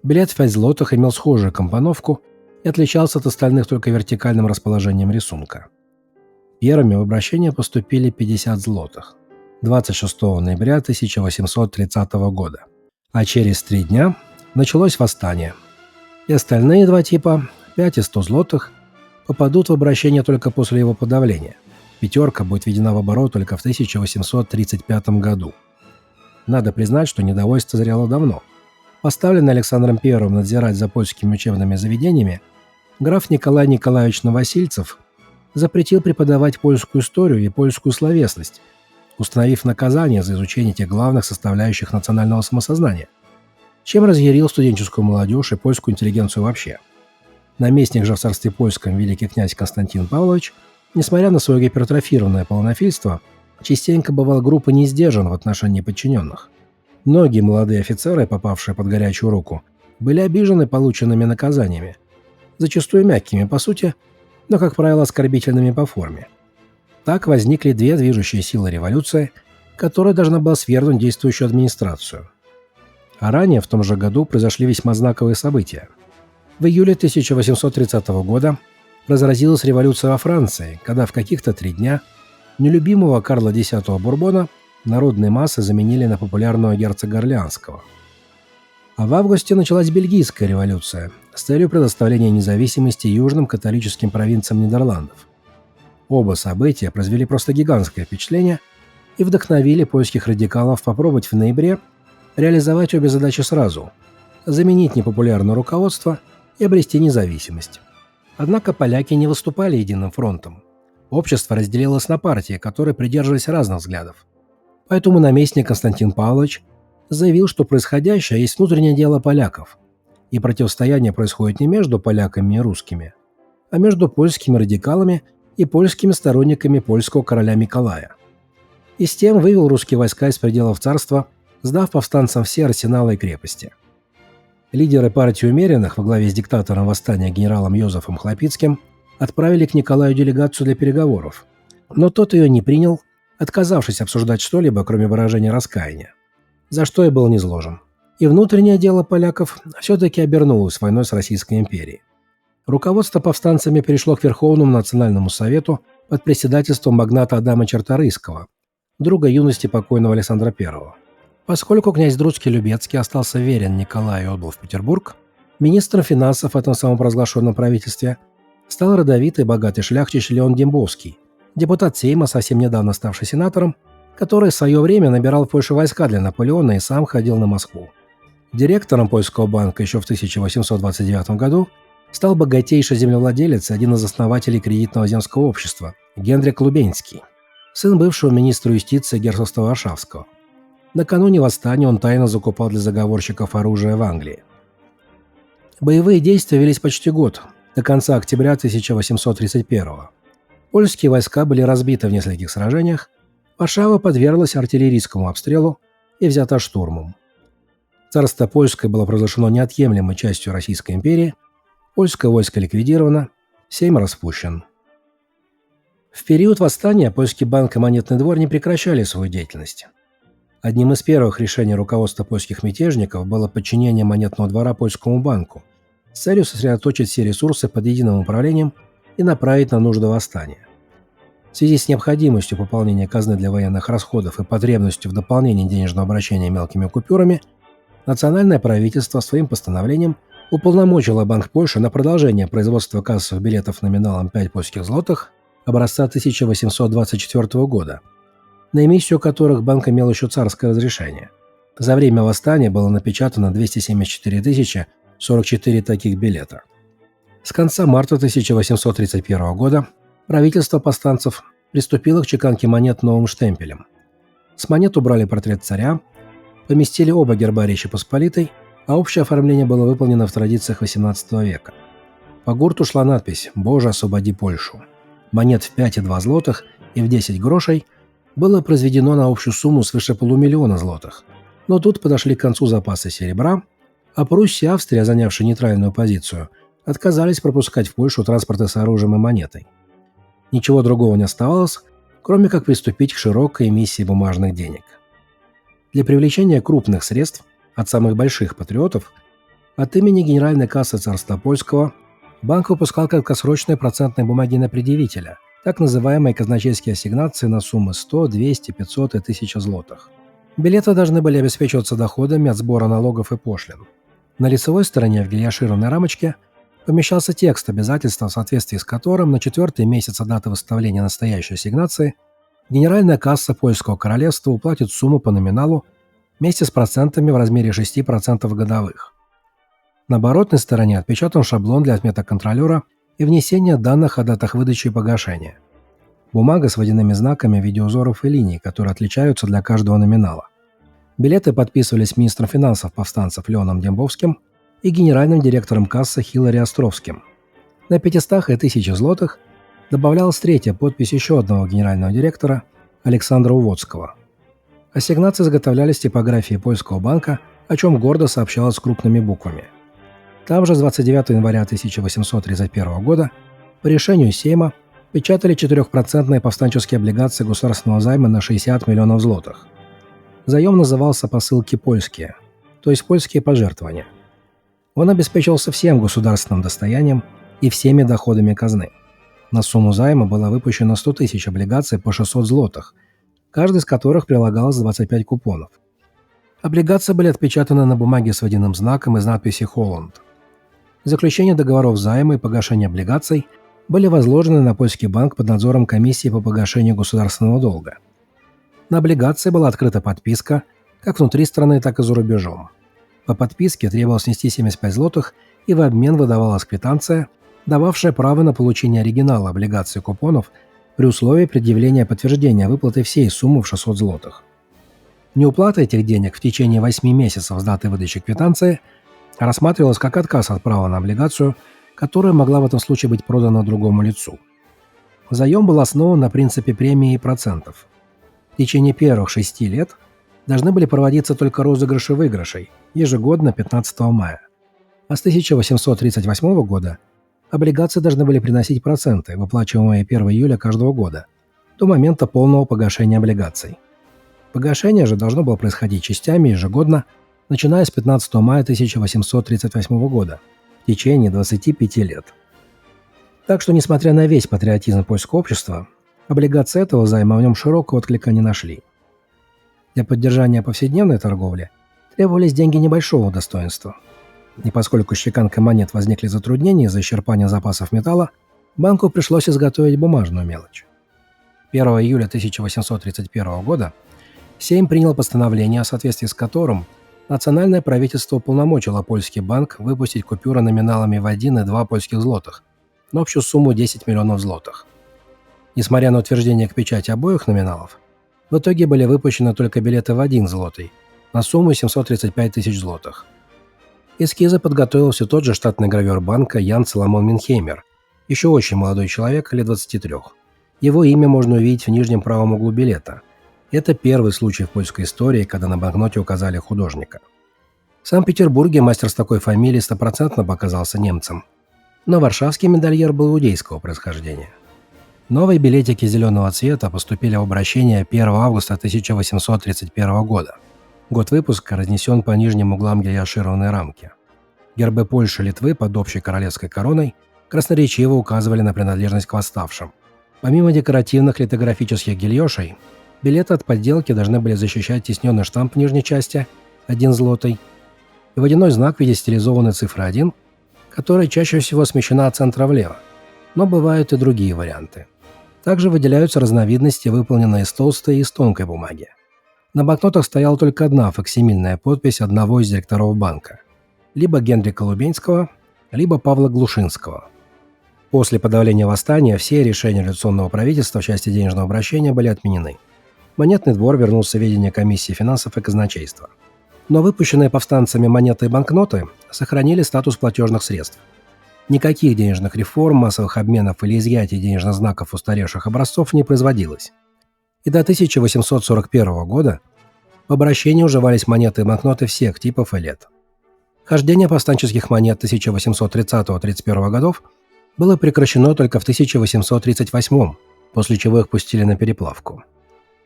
Билет в 5 злотых имел схожую компоновку и отличался от остальных только вертикальным расположением рисунка. Первыми в обращение поступили 50 злотых 26 ноября 1830 года, а через 3 дня началось восстание. И остальные два типа, 5 и 100 злотых, попадут в обращение только после его подавления. Пятерка будет введена в оборот только в 1835 году. Надо признать, что недовольство зрело давно. Поставленный Александром I надзирать за польскими учебными заведениями, граф Николай Николаевич Новосильцев запретил преподавать польскую историю и польскую словесность, установив наказание за изучение тех главных составляющих национального самосознания, чем разъярил студенческую молодежь и польскую интеллигенцию вообще. Наместник же в царстве польском великий князь Константин Павлович, несмотря на свое гипертрофированное полонофильство, частенько бывал грубо не сдержан в отношении подчиненных. Многие молодые офицеры, попавшие под горячую руку, были обижены полученными наказаниями, зачастую мягкими по сути, но, как правило, оскорбительными по форме. Так возникли две движущие силы революции, которая должна была свергнуть действующую администрацию. А ранее, в том же году, произошли весьма знаковые события. В июле 1830 года разразилась революция во Франции, когда в каких-то 3 дня нелюбимого Карла X Бурбона народные массы заменили на популярного герцога Орлеанского. А в августе началась Бельгийская революция с целью предоставления независимости южным католическим провинциям Нидерландов. Оба события произвели просто гигантское впечатление и вдохновили польских радикалов попробовать в ноябре реализовать обе задачи сразу – заменить непопулярное руководство и обрести независимость. Однако поляки не выступали единым фронтом. Общество разделилось на партии, которые придерживались разных взглядов. Поэтому наместник Константин Павлович заявил, что происходящее есть внутреннее дело поляков, и противостояние происходит не между поляками и русскими, а между польскими радикалами и польскими сторонниками польского короля Миколая. И с тем вывел русские войска из пределов царства, сдав повстанцам все арсеналы и крепости. Лидеры партии умеренных во главе с диктатором восстания генералом Йозефом Хлопицким отправили к Николаю делегацию для переговоров, но тот ее не принял, отказавшись обсуждать что-либо, кроме выражения раскаяния, за что и был низложен. И внутреннее дело поляков все-таки обернулось войной с Российской империей. Руководство повстанцами перешло к Верховному национальному совету под председательством магната Адама Черторийского, друга юности покойного Александра I. Поскольку князь Друцкий-Любецкий остался верен Николаю и отбыл в Петербург, министром финансов в этом самопровозглашенном правительстве стал родовитый богатый шляхтич Леон Дембовский, депутат Сейма, совсем недавно ставший сенатором, который в свое время набирал в Польше войска для Наполеона и сам ходил на Москву. Директором польского банка еще в 1829 году стал богатейший землевладелец и один из основателей кредитного земского общества Генрих Лубенский, сын бывшего министра юстиции герцогства Варшавского. Накануне восстания он тайно закупал для заговорщиков оружие в Англии. Боевые действия велись почти год, до конца октября 1831 года. Польские войска были разбиты в нескольких сражениях, Варшава подверглась артиллерийскому обстрелу и взята штурмом. Царство Польское было провозглашено неотъемлемой частью Российской империи, польское войско ликвидировано, Сейм распущен. В период восстания Польский банк и Монетный двор не прекращали свою деятельность. Одним из первых решений руководства польских мятежников было подчинение Монетного двора Польскому банку с целью сосредоточить все ресурсы под единым управлением и направить на нужды восстания. В связи с необходимостью пополнения казны для военных расходов и потребностью в дополнении денежного обращения мелкими купюрами, национальное правительство своим постановлением уполномочило Банк Польши на продолжение производства кассовых билетов номиналом 5 польских злотых образца 1824 года, на эмиссию которых банк имел еще царское разрешение. За время восстания было напечатано 274 044 таких билета. С конца марта 1831 года правительство повстанцев приступило к чеканке монет новым штемпелем. С монет убрали портрет царя, поместили оба герба Речи Посполитой, а общее оформление было выполнено в традициях XVIII века. По гурту шла надпись «Боже, освободи Польшу». Монет в 5 и 2 злотых и в 10 грошей было произведено на общую сумму свыше полумиллиона злотых. Но тут подошли к концу запасы серебра, а Пруссия и Австрия, занявшие нейтральную позицию, отказались пропускать в Польшу транспорты с оружием и монетой. Ничего другого не оставалось, кроме как приступить к широкой эмиссии бумажных денег. Для привлечения крупных средств от самых больших патриотов от имени Генеральной кассы Царства Польского банк выпускал краткосрочные процентные бумаги на предъявителя, так называемые казначейские ассигнации на суммы 100, 200, 500 и 1000 злотых. Билеты должны были обеспечиваться доходами от сбора налогов и пошлин. На лицевой стороне в гильяшированной рамочке помещался текст обязательства, в соответствии с которым на 4-й месяц от даты выставления настоящей ассигнации Генеральная касса Польского королевства уплатит сумму по номиналу вместе с процентами в размере 6% годовых. На оборотной стороне отпечатан шаблон для отметок контролера и внесения данных о датах выдачи и погашения. Бумага с водяными знаками в виде узоров и линий, которые отличаются для каждого номинала. Билеты подписывались министром финансов повстанцев Леоном Дембовским и генеральным директором кассы Хилари Островским. На 500 и 1000 злотых добавлялась третья подпись еще одного генерального директора Александра Уводского. Ассигнации изготовлялись в типографии Польского банка, о чем гордо сообщалось крупными буквами. Там же с 29 января 1831 года по решению Сейма печатали 4% повстанческие облигации государственного займа на 60 миллионов злотых. Заем назывался «Посылки польские», то есть польские пожертвования. Он обеспечивался всем государственным достоянием и всеми доходами казны. На сумму займа было выпущено 100 000 облигаций по 600 злотых, каждый из которых прилагалось 25 купонов. Облигации были отпечатаны на бумаге с водяным знаком из надписи «Холланд». Заключение договоров займа и погашение облигаций были возложены на польский банк под надзором комиссии по погашению государственного долга. На облигации была открыта подписка как внутри страны, так и за рубежом. По подписке требовалось внести 75 злотых, и в обмен выдавалась квитанция, дававшая право на получение оригинала облигаций и купонов при условии предъявления подтверждения выплаты всей суммы в 600 злотых. Неуплата этих денег в течение 8 месяцев с даты выдачи квитанции рассматривалась как отказ от права на облигацию, которая могла в этом случае быть продана другому лицу. Заем был основан на принципе премии и процентов. В течение первых 6 лет должны были проводиться только розыгрыши выигрышей, ежегодно 15 мая. А с 1838 года облигации должны были приносить проценты, выплачиваемые 1 июля каждого года, до момента полного погашения облигаций. Погашение же должно было происходить частями ежегодно, начиная с 15 мая 1838 года, в течение 25 лет. Так что, несмотря на весь патриотизм польского общества, облигации этого займа в нем широкого отклика не нашли. Для поддержания повседневной торговли требовались деньги небольшого достоинства. И поскольку с чеканкой монет возникли затруднения из-за исчерпания запасов металла, банку пришлось изготовить бумажную мелочь. 1 июля 1831 года Сейм принял постановление, в соответствии с которым национальное правительство уполномочило польский банк выпустить купюры номиналами в 1 и 2 польских злотых на общую сумму 10 миллионов злотых. Несмотря на утверждение к печати обоих номиналов, в итоге были выпущены только билеты в 1 злотый на сумму 735 тысяч злотых. Эскизы подготовил все тот же штатный гравер банка Ян Соломон Минхеймер, еще очень молодой человек, лет 23. Его имя можно увидеть в нижнем правом углу билета. Это первый случай в польской истории, когда на банкноте указали художника. В Санкт-Петербурге мастер с такой фамилией стопроцентно показался немцем, но варшавский медальер был иудейского происхождения. Новые билетики зеленого цвета поступили в обращение 1 августа 1831 года. Год выпуска разнесен по нижним углам гильяшированной рамки. Гербы Польши и Литвы под общей королевской короной красноречиво указывали на принадлежность к восставшим. Помимо декоративных литографических гильёшей, билеты от подделки должны были защищать тисненный штамп в нижней части, 1 злотый, и водяной знак в виде стилизованной цифры 1, которая чаще всего смещена от центра влево, но бывают и другие варианты. Также выделяются разновидности, выполненные из толстой и из тонкой бумаги. На банкнотах стояла только одна факсимильная подпись одного из директоров банка – либо Генрика Лубенского, либо Павла Глушинского. После подавления восстания все решения революционного правительства в части денежного обращения были отменены. Монетный двор вернулся в ведение комиссии финансов и казначейства. Но выпущенные повстанцами монеты и банкноты сохранили статус платежных средств. Никаких денежных реформ, массовых обменов или изъятий денежных знаков устаревших образцов не производилось. И до 1841 года в обращении уживались монеты и банкноты всех типов и лет. Хождение повстанческих монет 1830-31 годов было прекращено только в 1838, после чего их пустили на переплавку.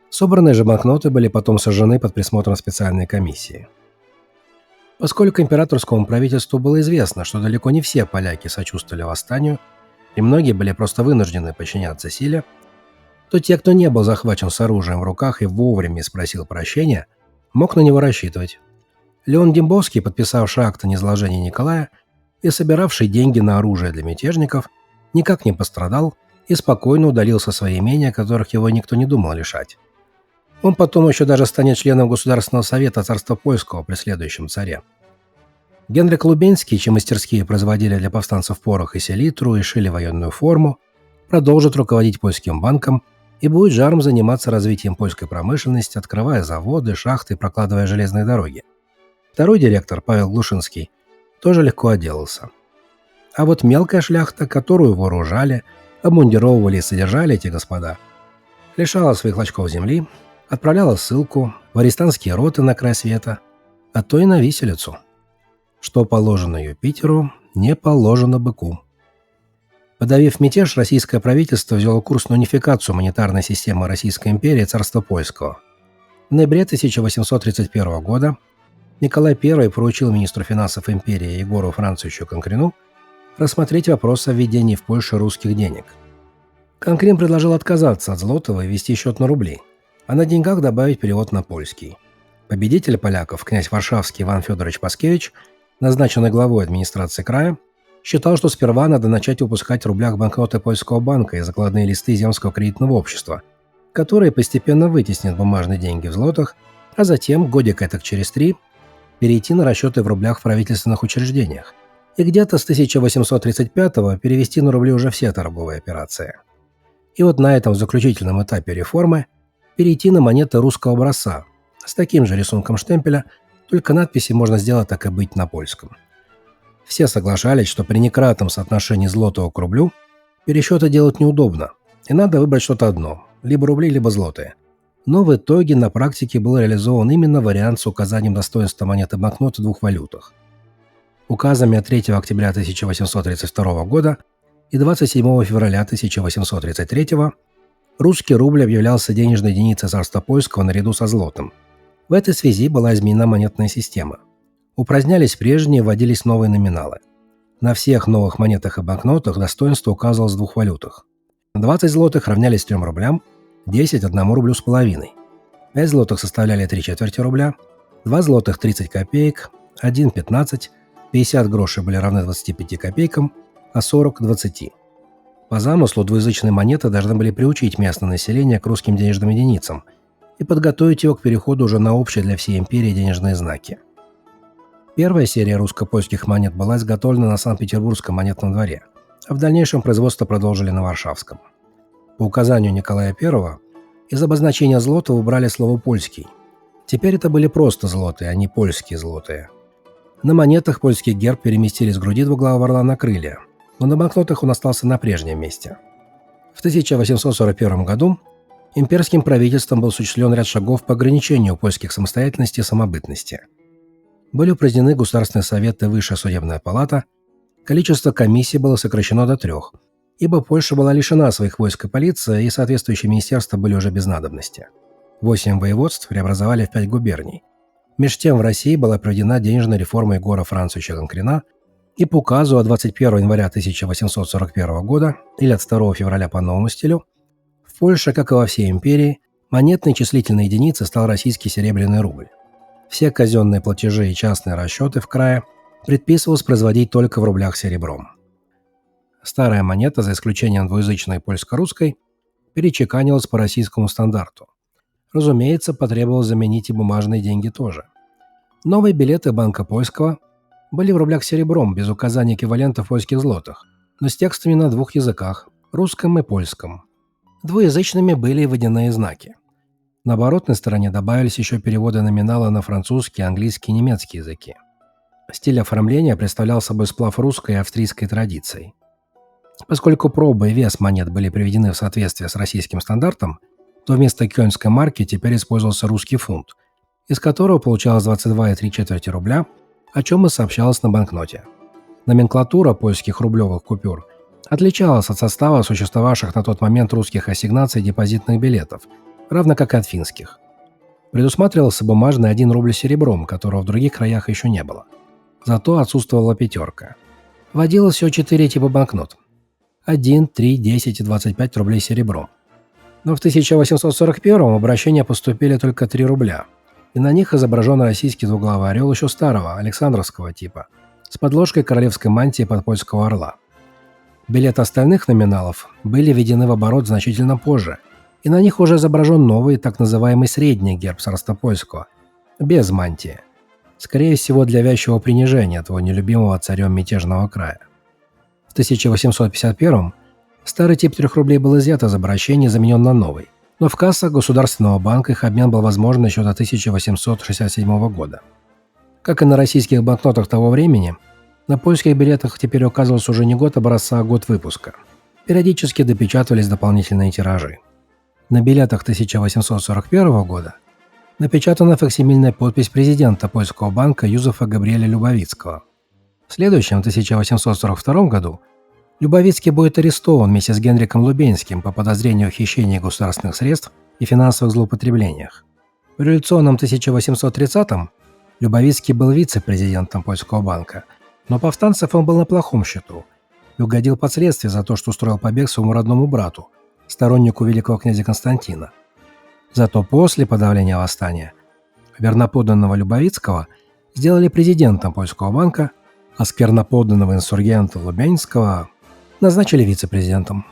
Собранные же банкноты были потом сожжены под присмотром специальной комиссии. Поскольку императорскому правительству было известно, что далеко не все поляки сочувствовали восстанию, и многие были просто вынуждены подчиняться силе, то те, кто не был захвачен с оружием в руках и вовремя спросил прощения, мог на него рассчитывать. Леон Дембовский, подписавший акт о низложении Николая и собиравший деньги на оружие для мятежников, никак не пострадал и спокойно удалился в свои имения, которых его никто не думал лишать. Он потом еще даже станет членом Государственного совета царства польского при следующем царе. Генрик Лубенский, чьи мастерские производили для повстанцев порох и селитру и шили военную форму, продолжит руководить польским банком и будет жаром заниматься развитием польской промышленности, открывая заводы, шахты и прокладывая железные дороги. Второй директор, Павел Глушинский, тоже легко отделался. А вот мелкая шляхта, которую вооружали, обмундировывали и содержали эти господа, лишала своих клочков земли, отправляла ссылку в арестантские роты на край света, а то и на виселицу. Что положено Юпитеру, не положено быку. Подавив мятеж, российское правительство взяло курс на унификацию монетарной системы Российской империи и царства польского. В ноябре 1831 года Николай I поручил министру финансов империи Егору Францевичу Конкрину рассмотреть вопрос о введении в Польшу русских денег. Конкрин предложил отказаться от злотого и ввести счет на рубли, а на деньгах добавить перевод на польский. Победитель поляков, князь Варшавский Иван Федорович Паскевич, назначенный главой администрации края, считал, что сперва надо начать выпускать в рублях банкноты польского банка и закладные листы земского кредитного общества, которые постепенно вытеснят бумажные деньги в злотах, а затем, годик этак через 3, перейти на расчеты в рублях в правительственных учреждениях и где-то с 1835-го перевести на рубли уже все торговые операции. И вот на этом заключительном этапе реформы перейти на монеты русского образца с таким же рисунком штемпеля, только надписи можно сделать так и быть на польском. Все соглашались, что при некратном соотношении злотого к рублю пересчеты делать неудобно, и надо выбрать что-то одно – либо рубли, либо злотые. Но в итоге на практике был реализован именно вариант с указанием достоинства монеты банкноты в двух валютах. Указами от 3 октября 1832 года и 27 февраля 1833 русский рубль объявлялся денежной единицей царства польского наряду со злотом. В этой связи была изменена монетная система. Упразднялись прежние, вводились новые номиналы. На всех новых монетах и банкнотах достоинство указывалось в двух валютах. 20 злотых равнялись 3 рублям, 10 – 1 рублю с половиной. 5 злотых составляли 3/4 рубля, 2 злотых – 30 копеек, 1 – 15, 50 грошей были равны 25 копейкам, а 40 – 20. По замыслу двуязычные монеты должны были приучить местное население к русским денежным единицам и подготовить его к переходу уже на общие для всей империи денежные знаки. Первая серия русско-польских монет была изготовлена на Санкт-Петербургском монетном дворе, а в дальнейшем производство продолжили на Варшавском. По указанию Николая I из обозначения злотого убрали слово «польский». Теперь это были просто злотые, а не польские злотые. На монетах польский герб переместили с груди двуглавого орла на крылья, но на банкнотах он остался на прежнем месте. В 1841 году имперским правительством был осуществлен ряд шагов по ограничению польских самостоятельности и самобытности. Были упразднены Государственный совет и Высшая судебная палата, количество комиссий было сокращено до 3, ибо Польша была лишена своих войск и полиции, и соответствующие министерства были уже без надобности. 8 воеводств преобразовали в 5 губерний. Меж тем в России была проведена денежная реформа Егора Францевича Гонкрина, и по указу от 21 января 1841 года или от 2 февраля по новому стилю в Польше, как и во всей империи, монетной числительной единицей стал российский серебряный рубль. Все казенные платежи и частные расчеты в крае предписывалось производить только в рублях серебром. Старая монета, за исключением двуязычной польско-русской, перечеканилась по российскому стандарту. Разумеется, потребовалось заменить и бумажные деньги тоже. Новые билеты Банка Польского были в рублях серебром, без указания эквивалентов в польских злотых, но с текстами на 2 языках – русском и польском. Двуязычными были и водяные знаки. На оборотной стороне добавились еще переводы номинала на французский, английский и немецкий языки. Стиль оформления представлял собой сплав русской и австрийской традиций. Поскольку проба и вес монет были приведены в соответствие с российским стандартом, то вместо кёльнской марки теперь использовался русский фунт, из которого получалось 22,3 рубля, о чем и сообщалось на банкноте. Номенклатура польских рублевых купюр отличалась от состава существовавших на тот момент русских ассигнаций депозитных билетов, равно как и от финских. Предусматривался бумажный 1 рубль серебром, которого в других краях еще не было. Зато отсутствовала пятерка. Вводилось всего 4 типа банкнот – 1, 3, 10 и 25 рублей серебром. Но в 1841 в обращение поступили только 3 рубля, и на них изображен российский двуглавый орел еще старого, Александровского типа, с подложкой королевской мантии под польского орла. Билеты остальных номиналов были введены в оборот значительно позже, и на них уже изображен новый, так называемый средний герб Царстопольского, без мантии, скорее всего для вязчего принижения того нелюбимого царем мятежного края. В 1851 старый тип 3 рублей был изъят из обращения и заменен на новый, но в кассах Государственного банка их обмен был возможен еще до 1867 года. Как и на российских банкнотах того времени, на польских билетах теперь указывался уже не год образца, а год выпуска. Периодически допечатывались дополнительные тиражи. На билетах 1841 года напечатана факсимильная подпись президента Польского банка Юзефа Габриэля Любавицкого. В следующем, 1842 году, Любавицкий будет арестован вместе с Генриком Лубенским по подозрению в хищении государственных средств и финансовых злоупотреблениях. В революционном 1830-м Любавицкий был вице-президентом Польского банка, но повстанцев он был на плохом счету и угодил под следствие за то, что устроил побег своему родному брату, стороннику великого князя Константина. Зато после подавления восстания верноподданного Любавицкого сделали президентом Польского банка, а скверноподданного инсургента Лубенского назначили вице-президентом.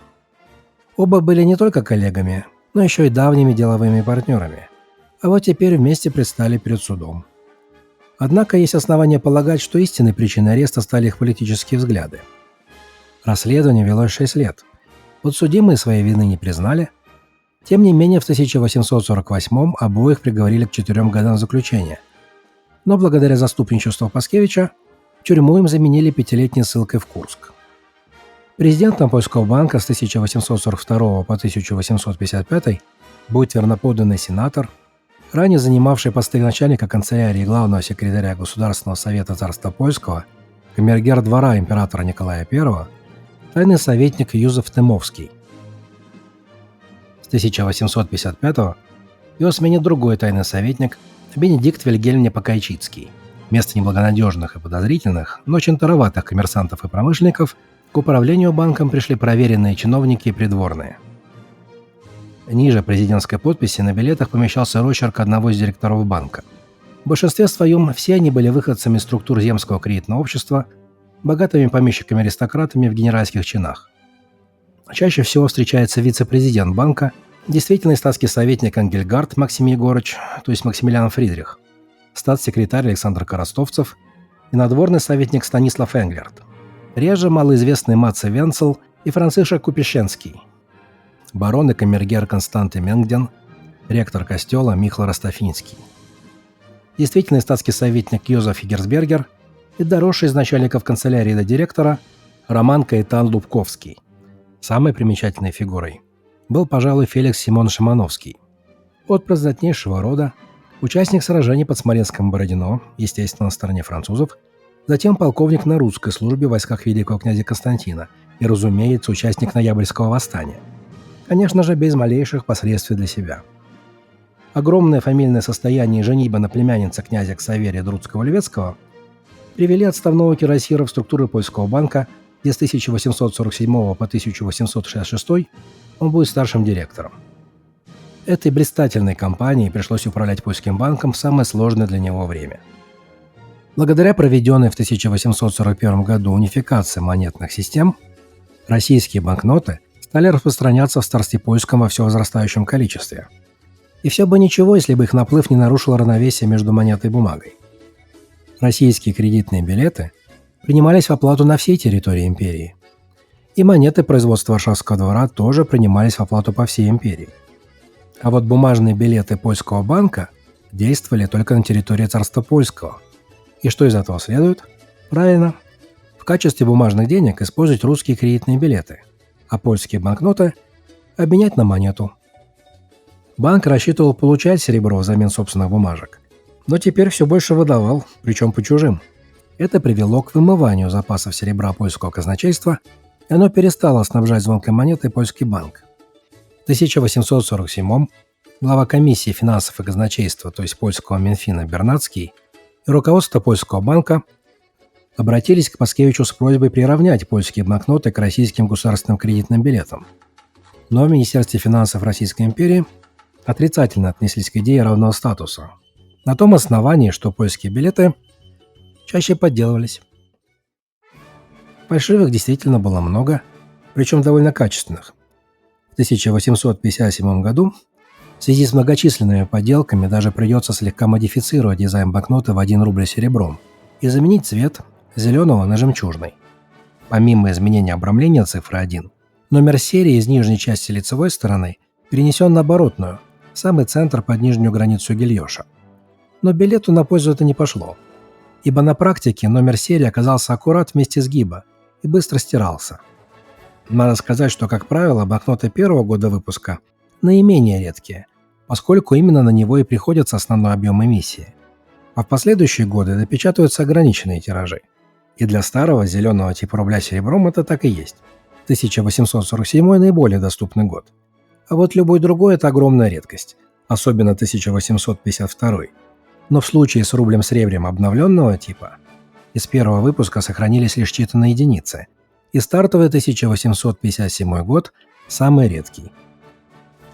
Оба были не только коллегами, но еще и давними деловыми партнерами, а вот теперь вместе предстали перед судом. Однако есть основания полагать, что истинной причиной ареста стали их политические взгляды. Расследование велось 6 лет. Подсудимые своей вины не признали. Тем не менее, в 1848 обоих приговорили к 4 годам заключения. Но благодаря заступничеству Паскевича тюрьму им заменили 5-летней ссылкой в Курск. Президентом Польского банка с 1842 по 1855 будет верноподданный сенатор, ранее занимавший посты начальника канцелярии и главного секретаря Государственного совета Царства Польского, камергер двора императора Николая I, тайный советник Юзеф Тымовский. С 1855 его сменит другой тайный советник Бенедикт Вильгельм Непокайчицкий. Вместо неблагонадежных и подозрительных, но очень тароватых коммерсантов и промышленников к управлению банком пришли проверенные чиновники и придворные. Ниже президентской подписи на билетах помещался росчерк одного из директоров банка. В большинстве своем все они были выходцами из структур земского кредитного общества, богатыми помещиками-аристократами в генеральских чинах. Чаще всего встречается вице-президент банка, действительный статский советник Энгельгард Максим Егорыч, то есть Максимилиан Фридрих, статс-секретарь Александр Коростовцев и надворный советник Станислав Энглерт. Реже малоизвестный Маце Венцел и Францишек Купешенский, барон и камергер Константы Менгден, ректор костела Михаил Ростафинский, действительный статский советник Йозеф Герцбергер и доросший из начальников канцелярии до директора Роман Каэтан Лубковский. Самой примечательной фигурой был, пожалуй, Феликс Симон Шимановский. Отпрыск знатнейшего рода, участник сражений под Смоленском и Бородино, естественно, на стороне французов, затем полковник на русской службе в войсках великого князя Константина и, разумеется, участник Ноябрьского восстания. Конечно же, без малейших последствий для себя. Огромное фамильное состояние и женитьба на племяннице князя Ксаверия Друцкого-Левецкого привели отставного кирасира в структуры Польского банка, где с 1847 по 1866 он будет старшим директором. Этой блистательной компанией пришлось управлять Польским банком в самое сложное для него время. Благодаря проведенной в 1841 году унификации монетных систем, российские банкноты стали распространяться в Старостепольском во все возрастающем количестве. И все бы ничего, если бы их наплыв не нарушил равновесие между монетой и бумагой. Российские кредитные билеты принимались в оплату на всей территории империи. И монеты производства Варшавского двора тоже принимались в оплату по всей империи. А вот бумажные билеты Польского банка действовали только на территории Царства Польского. И что из этого следует? Правильно. В качестве бумажных денег использовать русские кредитные билеты, а польские банкноты обменять на монету. Банк рассчитывал получать серебро взамен собственных бумажек, но теперь все больше выдавал, причем по чужим. Это привело к вымыванию запасов серебра польского казначейства, и оно перестало снабжать звонкой монетой польский банк. В 1847 глава комиссии финансов и казначейства, то есть польского Минфина Бернацкий, и руководство польского банка обратились к Паскевичу с просьбой приравнять польские банкноты к российским государственным кредитным билетам. Но в Министерстве финансов Российской империи отрицательно отнеслись к идее равного статуса, на том основании, что польские билеты чаще подделывались. Фальшивых действительно было много, причем довольно качественных. В 1857 году в связи с многочисленными подделками даже придется слегка модифицировать дизайн банкноты в 1 рубль серебром и заменить цвет зеленого на жемчужный. Помимо изменения обрамления цифры 1, номер серии из нижней части лицевой стороны перенесен на оборотную, в самый центр под нижнюю границу гильёша. Но билету на пользу это не пошло, ибо на практике номер серии оказался аккурат вместе сгиба и быстро стирался. Надо сказать, что, как правило, банкноты первого года выпуска наименее редкие, поскольку именно на него и приходится основной объем эмиссии. А в последующие годы допечатываются ограниченные тиражи. И для старого зеленого типа рубля серебром это так и есть. 1847 наиболее доступный год. А вот любой другой – это огромная редкость, особенно 1852. Но в случае с рублем сребрем обновленного типа из первого выпуска сохранились лишь считанные единицы, и стартовый 1857 год самый редкий.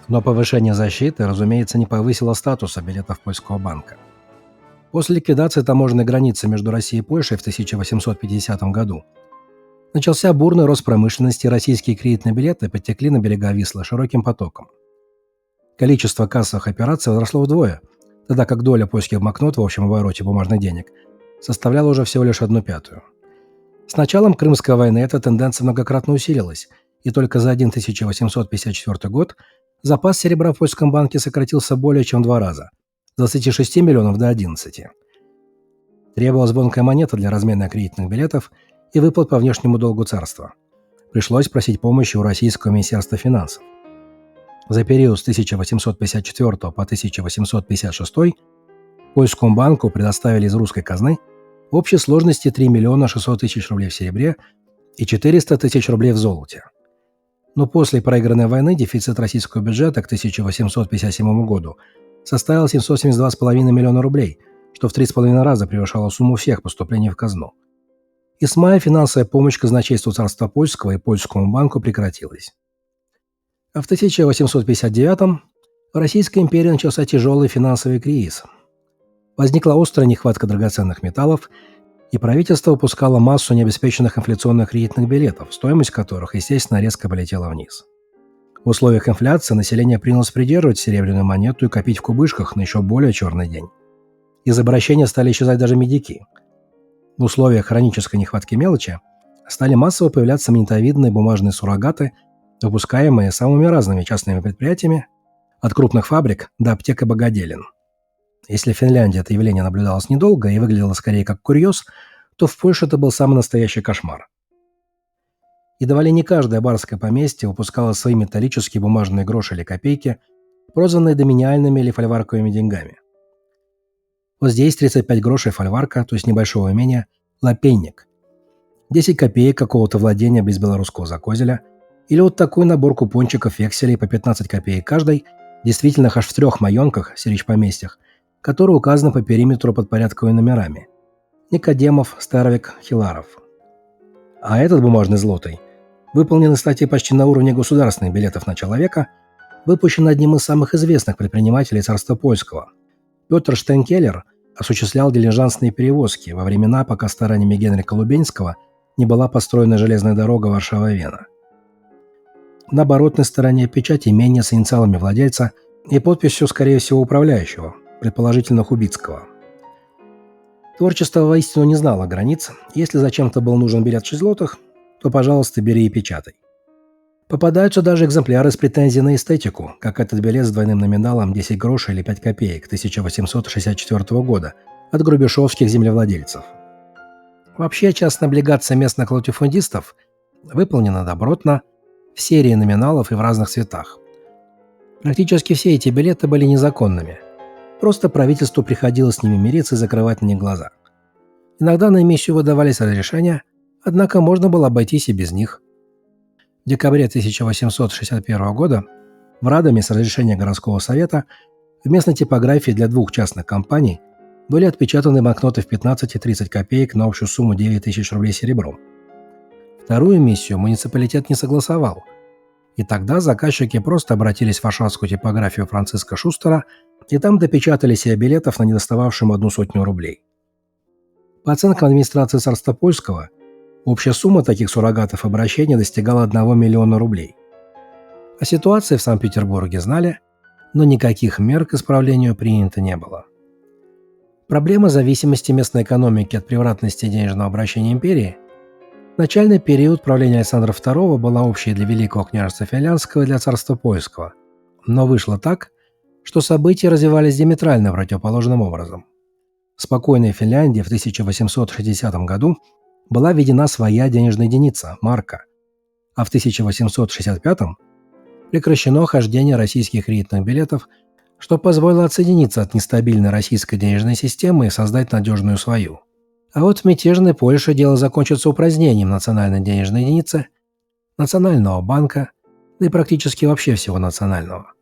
Но повышение защиты, разумеется, не повысило статуса билетов Польского банка. После ликвидации таможенной границы между Россией и Польшей в 1850 году начался бурный рост промышленности, и российские кредитные билеты потекли на берега Вислы широким потоком. Количество кассовых операций возросло вдвое, тогда как доля польских банкнот в общем обороте бумажных денег составляла уже всего лишь 1/5. С началом Крымской войны эта тенденция многократно усилилась, и только за 1854 год запас серебра в польском банке сократился более чем в 2 раза – с 26 миллионов до 11. Требовалась звонкая монета для размена кредитных билетов и выплат по внешнему долгу царства. Пришлось просить помощи у Российского министерства финансов. За период с 1854 по 1856 Польскому банку предоставили из русской казны в общей сложности 3 миллиона 600 тысяч рублей в серебре и 400 тысяч рублей в золоте. Но после проигранной войны дефицит российского бюджета к 1857 году составил 772,5 миллиона рублей, что в 3,5 раза превышало сумму всех поступлений в казну. И с мая финансовая помощь казначейству царства Польского и Польскому банку прекратилась. А в 1859 в Российской империи начался тяжелый финансовый кризис. Возникла острая нехватка драгоценных металлов, и правительство выпускало массу необеспеченных инфляционных кредитных билетов, стоимость которых, естественно, резко полетела вниз. В условиях инфляции население принялось придерживать серебряную монету и копить в кубышках на еще более черный день. Из обращения стали исчезать даже медики. В условиях хронической нехватки мелочи стали массово появляться монетовидные бумажные суррогаты, выпускаемые самыми разными частными предприятиями, от крупных фабрик до аптек и богоделин. Если в Финляндии это явление наблюдалось недолго и выглядело скорее как курьез, то в Польше это был самый настоящий кошмар. Едва ли не каждое барское поместье выпускало свои металлические бумажные гроши или копейки, прозванные доминиальными или фольварковыми деньгами. Вот здесь 35 грошей фольварка, то есть небольшого имения, лапенник. 10 копеек какого-то владения близ белорусского Закозеля, или вот такой набор купончиков векселей по 15 копеек каждый, действительно аж в 3 маёнках, сирич-поместьях, которые указаны по периметру под порядковыми номерами. Никодемов, Старовик, Хиларов. А этот бумажный злотый, выполненный, кстати, почти на уровне государственных билетов начала века, выпущен одним из самых известных предпринимателей царства польского. Петр Штенкеллер осуществлял дилижансные перевозки во времена, пока стараниями Генрика Лубенского не была построена железная дорога Варшава-Вена. На оборотной стороне печать имения с инициалами владельца и подписью, скорее всего, управляющего, предположительно Хубицкого. Творчество воистину не знало границ. Если зачем-то был нужен билет в 6 злотых, то, пожалуйста, бери и печатай. Попадаются даже экземпляры с претензией на эстетику, как этот билет с двойным номиналом 10 грошей или 5 копеек 1864 года от грубишовских землевладельцев. Вообще, частная облигация местных латифундистов выполнена добротно, в серии номиналов и в разных цветах. Практически все эти билеты были незаконными. Просто правительству приходилось с ними мириться и закрывать на них глаза. Иногда на эмиссию выдавались разрешения, однако можно было обойтись и без них. В декабре 1861 года в Радоме с разрешения городского совета в местной типографии для 2 частных компаний были отпечатаны банкноты в 15 и 30 копеек на общую сумму 9 тысяч рублей серебром. Вторую эмиссию муниципалитет не согласовал, и тогда заказчики просто обратились в варшавскую типографию Франциска Шустера и там допечатали себе билетов на недостававшую 100 рублей. По оценкам администрации царства польского, общая сумма таких суррогатов обращения достигала 1 миллиона рублей. О ситуации в Санкт-Петербурге знали, но никаких мер к исправлению принято не было. Проблема зависимости местной экономики от превратности денежного обращения империи в начальный период правления Александра II была общей для Великого княжества Финляндского и для царства польского, но вышло так, что события развивались диаметрально противоположным образом. В спокойной Финляндии в 1860 году была введена своя денежная единица – марка, а в 1865 прекращено хождение российских кредитных билетов, что позволило отсоединиться от нестабильной российской денежной системы и создать надежную свою. А вот в мятежной Польше дело закончится упразднением национальной денежной единицы, национального банка, да и практически вообще всего национального.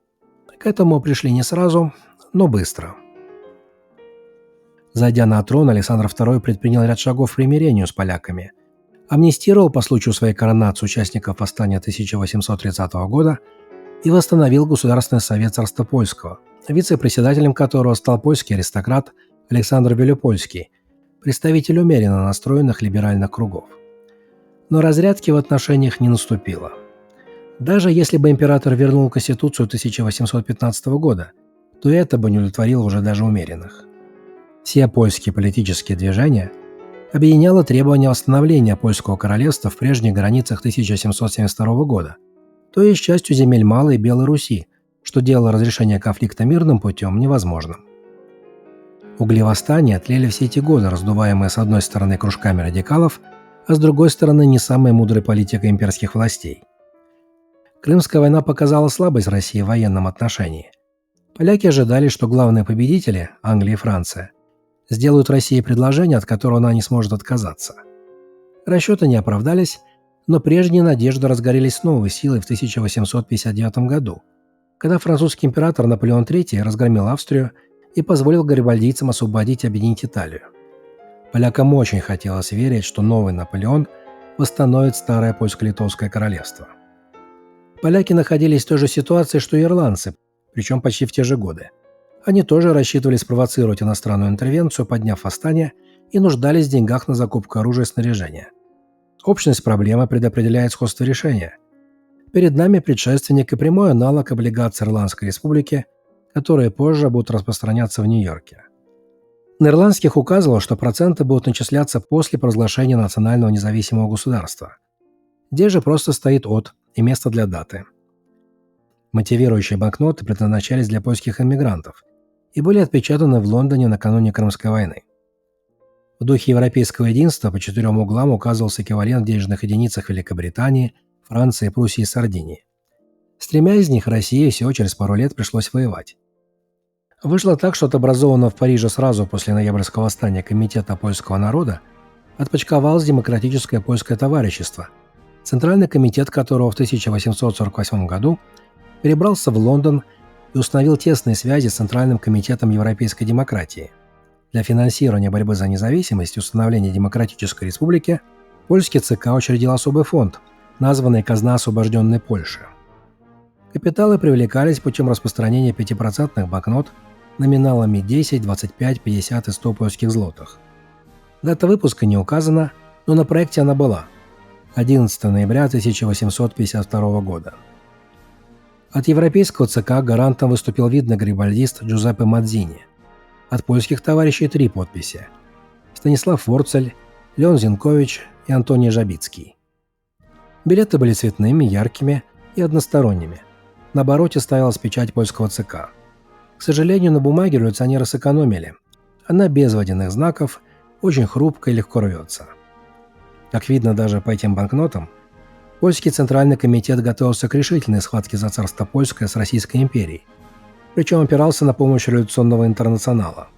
К этому пришли не сразу, но быстро. Зайдя на трон, Александр II предпринял ряд шагов к примирению с поляками, амнистировал по случаю своей коронации участников восстания 1830 года и восстановил Государственный совет царства польского, вице-председателем которого стал польский аристократ Александр Велюпольский, представитель умеренно настроенных либеральных кругов. Но разрядки в отношениях не наступило. Даже если бы император вернул Конституцию 1815 года, то это бы не удовлетворило уже даже умеренных. Все польские политические движения объединяло требование восстановления польского королевства в прежних границах 1772 года, то есть частью земель Малой и Белой Руси, что делало разрешение конфликта мирным путем невозможным. Угли восстания тлели все эти годы, раздуваемые с одной стороны кружками радикалов, а с другой стороны не самой мудрой политикой имперских властей. Крымская война показала слабость России в военном отношении. Поляки ожидали, что главные победители, Англия и Франция, сделают России предложение, от которого она не сможет отказаться. Расчеты не оправдались, но прежние надежды разгорелись с новой силой в 1859 году, когда французский император Наполеон III разгромил Австрию и позволил гарибальдийцам освободить и объединить Италию. Полякам очень хотелось верить, что новый Наполеон восстановит старое польско-литовское королевство. Поляки находились в той же ситуации, что и ирландцы, причем почти в те же годы. Они тоже рассчитывали спровоцировать иностранную интервенцию, подняв восстание, и нуждались в деньгах на закупку оружия и снаряжения. Общность проблемы предопределяет сходство решения. Перед нами предшественник и прямой аналог облигаций Ирландской республики, которые позже будут распространяться в Нью-Йорке. На ирландских указывало, что проценты будут начисляться после провозглашения национального независимого государства. Здесь же просто стоит «от» и место для даты. Мотивирующие банкноты предназначались для польских иммигрантов и были отпечатаны в Лондоне накануне Крымской войны. В духе европейского единства по 4 углам указывался эквивалент в денежных единицах Великобритании, Франции, Пруссии и Сардинии. С 3 из них России всего через пару лет пришлось воевать. Вышло так, что от образованного в Париже сразу после ноябрьского восстания Комитета польского народа отпочковалось Демократическое польское товарищество, центральный комитет которого в 1848 году перебрался в Лондон и установил тесные связи с Центральным комитетом европейской демократии. Для финансирования борьбы за независимость и установления демократической республики польский ЦК учредил особый фонд, названный «Казна освобожденной Польши». Капиталы привлекались путем распространения 5% банкнот номиналами 10, 25, 50 и 100 польских злотых. Дата выпуска не указана, но на проекте она была – 11 ноября 1852 года. От европейского ЦК гарантом выступил видный гарибальдист Джузеппе Мадзини. От польских товарищей 3 подписи – Станислав Ворцель, Леон Зинкович и Антоний Жабицкий. Билеты были цветными, яркими и односторонними. На обороте ставилась печать польского ЦК. К сожалению, на бумаге революционеры сэкономили. Она без водяных знаков, очень хрупкая и легко рвется. Как видно даже по этим банкнотам, польский центральный комитет готовился к решительной схватке за царство польское с Российской империей, причем опирался на помощь революционного интернационала.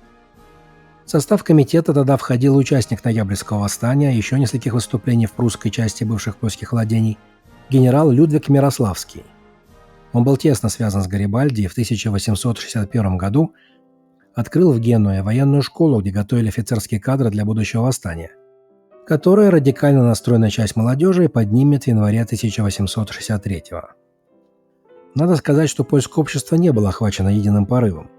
В состав комитета тогда входил участник ноябрьского восстания, еще нескольких выступлений в прусской части бывших польских владений, генерал Людвиг Мирославский. Он был тесно связан с Гарибальди и в 1861 году открыл в Генуе военную школу, где готовили офицерские кадры для будущего восстания, которое радикально настроенная часть молодежи поднимет в январе 1863 года. Надо сказать, что польское общество не было охвачено единым порывом.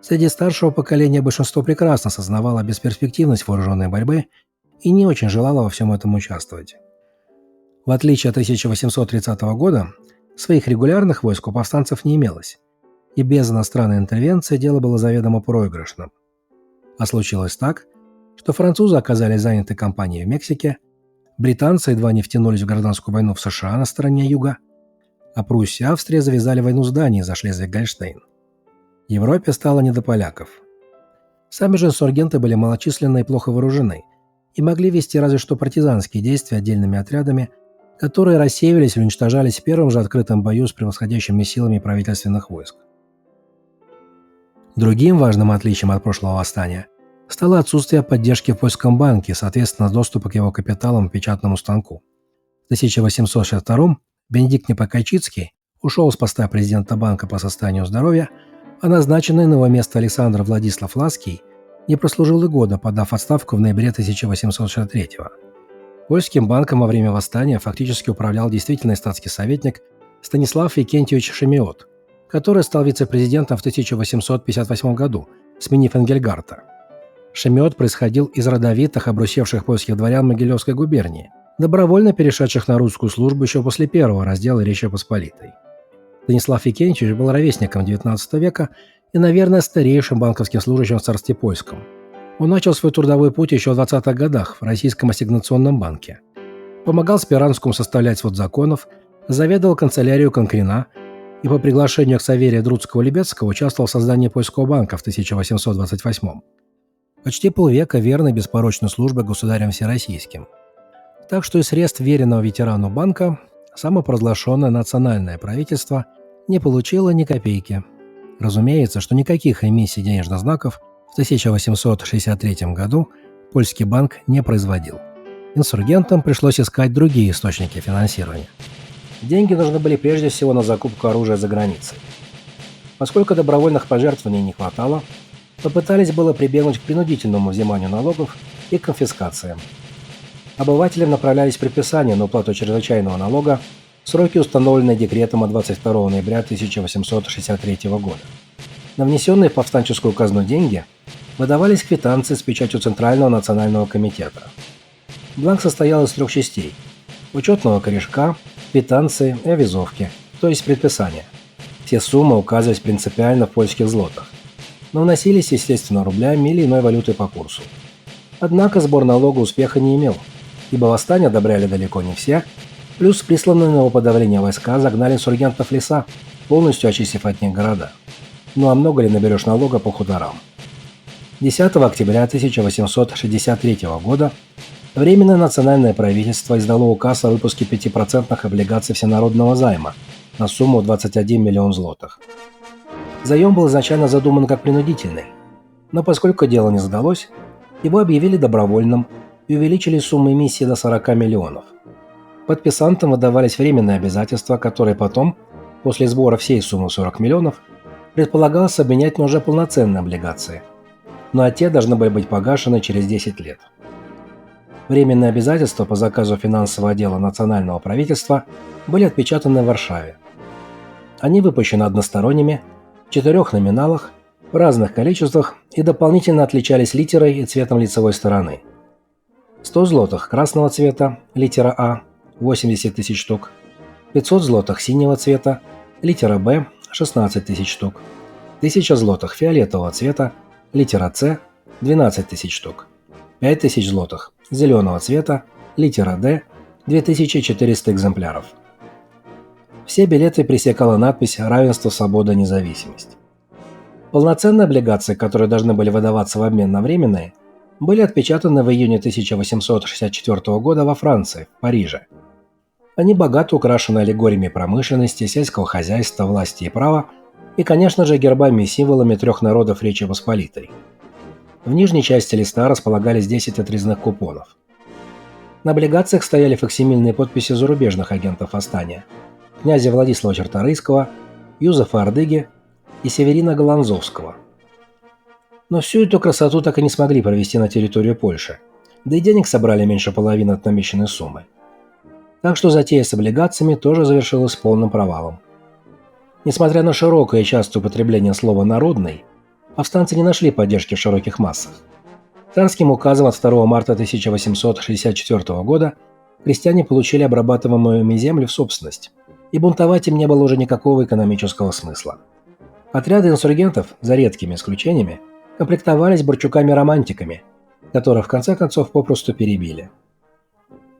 Среди старшего поколения большинство прекрасно сознавало бесперспективность вооруженной борьбы и не очень желало во всем этом участвовать. В отличие от 1830 года, своих регулярных войск у повстанцев не имелось, и без иностранной интервенции дело было заведомо проигрышным. А случилось так, что французы оказались заняты кампанией в Мексике, британцы едва не втянулись в гражданскую войну в США на стороне юга, а Пруссия и Австрия завязали войну с Данией за Шлезвиг-Гольштейн. Европе стало не до поляков. Сами же инсургенты были малочисленны и плохо вооружены и могли вести разве что партизанские действия отдельными отрядами, которые рассеивались и уничтожались в первом же открытом бою с превосходящими силами правительственных войск. Другим важным отличием от прошлого восстания стало отсутствие поддержки в польском банке, соответственно, доступа к его капиталам и печатному станку. В 1862 Бенедикт Непокайчицкий ушел с поста президента банка по состоянию здоровья, а назначенный на его место Александр Владислав Лаский не прослужил и года, подав отставку в ноябре 1863 года. Польским банком во время восстания фактически управлял действительный статский советник Станислав Викентьевич Шемиот, который стал вице-президентом в 1858 году, сменив Энгельгарта. Шемиот происходил из родовитых, обрусевших польских дворян Могилевской губернии, добровольно перешедших на русскую службу еще после первого раздела Речи Посполитой. Станислав Викентьевич был ровесником XIX века и, наверное, старейшим банковским служащим в царстве польском. Он начал свой трудовой путь еще в 20-х годах в Российском ассигнационном банке. Помогал Спиранскому составлять свод законов, заведовал канцелярию Конкрина и по приглашению Ксаверия Друцкого-Лебедского участвовал в создании польского банка в 1828. Почти полвека верной беспорочной службы государем всероссийским. Так что из средств веренного ветерану банка самопровозглашенное национальное правительство не получило ни копейки. Разумеется, что никаких эмиссий денежных знаков в 1863 году польский банк не производил. Инсургентам пришлось искать другие источники финансирования. Деньги нужны были прежде всего на закупку оружия за границей. Поскольку добровольных пожертвований не хватало, попытались было прибегнуть к принудительному взиманию налогов и конфискациям. Обывателям направлялись предписания на уплату чрезвычайного налога в сроки, установленные декретом от 22 ноября 1863 года. На внесенные в повстанческую казну деньги выдавались квитанции с печатью Центрального национального комитета. Бланк состоял из 3 частей. учетного корешка, квитанции и авизовки, то есть предписания. Все суммы указывались принципиально в польских злотах, но вносились, естественно, рублями или иной валютой по курсу. Однако сбор налога успеха не имел, ибо восстание одобряли далеко не все, плюс присланные на его подавление войска загнали инсургентов в леса, полностью очистив от них города. Ну а много ли наберешь налога по хуторам? 10 октября 1863 года Временное национальное правительство издало указ о выпуске 5% облигаций всенародного займа на сумму 21 миллион злотых. Заем был изначально задуман как принудительный, но поскольку дело не задалось, его объявили добровольным и увеличили сумму эмиссии до 40 миллионов. Подписантам выдавались временные обязательства, которые потом, после сбора всей суммы 40 миллионов, предполагалось обменять на уже полноценные облигации, ну а те должны были быть погашены через 10 лет. Временные обязательства по заказу финансового отдела национального правительства были отпечатаны в Варшаве. Они выпущены односторонними, в 4 номиналах, в разных количествах и дополнительно отличались литерой и цветом лицевой стороны. 100 злотых красного цвета, литера А, 80 тысяч штук, 500 злотых синего цвета, литера Б, 16 тысяч штук, 1000 злотых фиолетового цвета, литера С, 12 тысяч штук, 5000 злотых зеленого цвета, литера Д, 2400 экземпляров. Все билеты пресекала надпись «Равенство, свобода, независимость». Полноценные облигации, которые должны были выдаваться в обмен на временные, были отпечатаны в июне 1864 года во Франции, в Париже. Они богато украшены аллегориями промышленности, сельского хозяйства, власти и права и, конечно же, гербами и символами 3 народов Речи Посполитой. В нижней части листа располагались 10 отрезных купонов. На облигациях стояли факсимильные подписи зарубежных агентов восстания – князя Владислава Черторийского, Юзефа Ордыги и Северина Голландзовского. Но всю эту красоту так и не смогли провести на территорию Польши, да и денег собрали меньше половины от намеченной суммы. Так что затея с облигациями тоже завершилась полным провалом. Несмотря на широкое и частое употребление слова «народный», повстанцы не нашли поддержки в широких массах. Царским указом от 2 марта 1864 года крестьяне получили обрабатываемую ими землю в собственность, и бунтовать им не было уже никакого экономического смысла. Отряды инсургентов, за редкими исключениями, комплектовались борчуками-романтиками, которых в конце концов попросту перебили.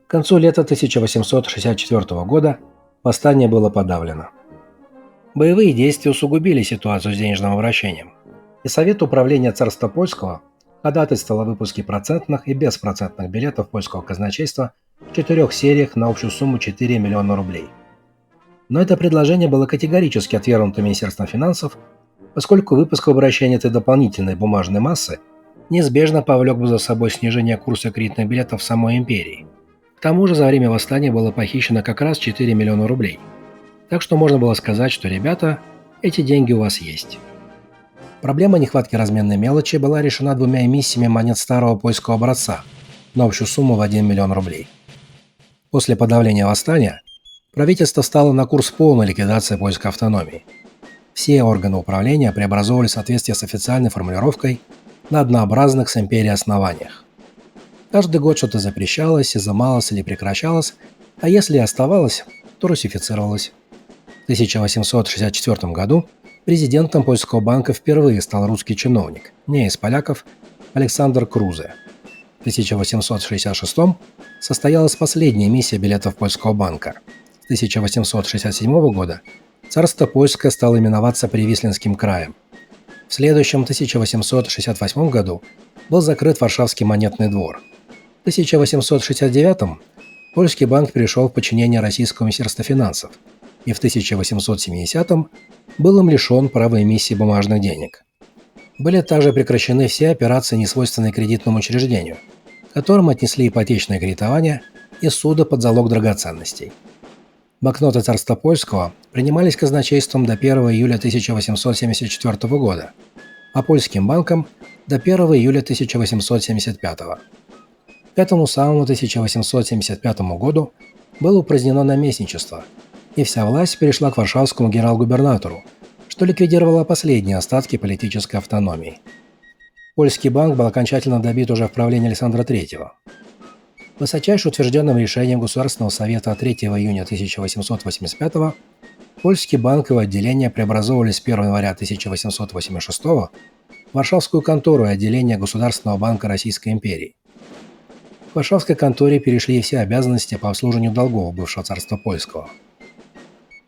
К концу лета 1864 года восстание было подавлено. Боевые действия усугубили ситуацию с денежным обращением, и Совет управления Царства Польского ходатайствовал о выпуске процентных и беспроцентных билетов польского казначейства в 4 сериях на общую сумму 4 миллиона рублей. Но это предложение было категорически отвергнуто Министерством финансов, поскольку выпуск в обращение этой дополнительной бумажной массы неизбежно повлек бы за собой снижение курса кредитных билетов в самой империи. К тому же за время восстания было похищено как раз 4 миллиона рублей. Так что можно было сказать, что ребята, эти деньги у вас есть. Проблема нехватки разменной мелочи была решена 2 эмиссиями монет старого польского образца на общую сумму в 1 миллион рублей. После подавления восстания правительство стало на курс полной ликвидации польской автономии. Все органы управления преобразовывались в соответствии с официальной формулировкой на однообразных с империей основаниях. Каждый год что-то запрещалось, изымалось или прекращалось, а если и оставалось, то русифицировалось. В 1864 году президентом Польского банка впервые стал русский чиновник, не из поляков, Александр Крузе. В 1866 состоялась последняя эмиссия билетов Польского банка. С 1867 года царство Польское стало именоваться Привислинским краем. В следующем 1868 году был закрыт Варшавский монетный двор. В 1869 Польский банк перешел в подчинение Российского министерства финансов, и в 1870 был им лишен права эмиссии бумажных денег. Были также прекращены все операции, несвойственные кредитному учреждению, которым отнесли ипотечное кредитование и суды под залог драгоценностей. Банкноты царства польского принимались казначейством до 1 июля 1874 года, а польским банком до 1 июля 1875. К этому самому 1875 году было упразднено наместничество, и вся власть перешла к варшавскому генерал-губернатору, что ликвидировало последние остатки политической автономии. Польский банк был окончательно добит уже в правлении Александра III. Высочайше утвержденным решением Государственного совета от 3 июня 1885 Польский банк и его отделения преобразовывались с 1 января 1886 в Варшавскую контору и отделение Государственного банка Российской империи. К Варшавской конторе перешли все обязанности по обслуживанию долгов бывшего царства польского.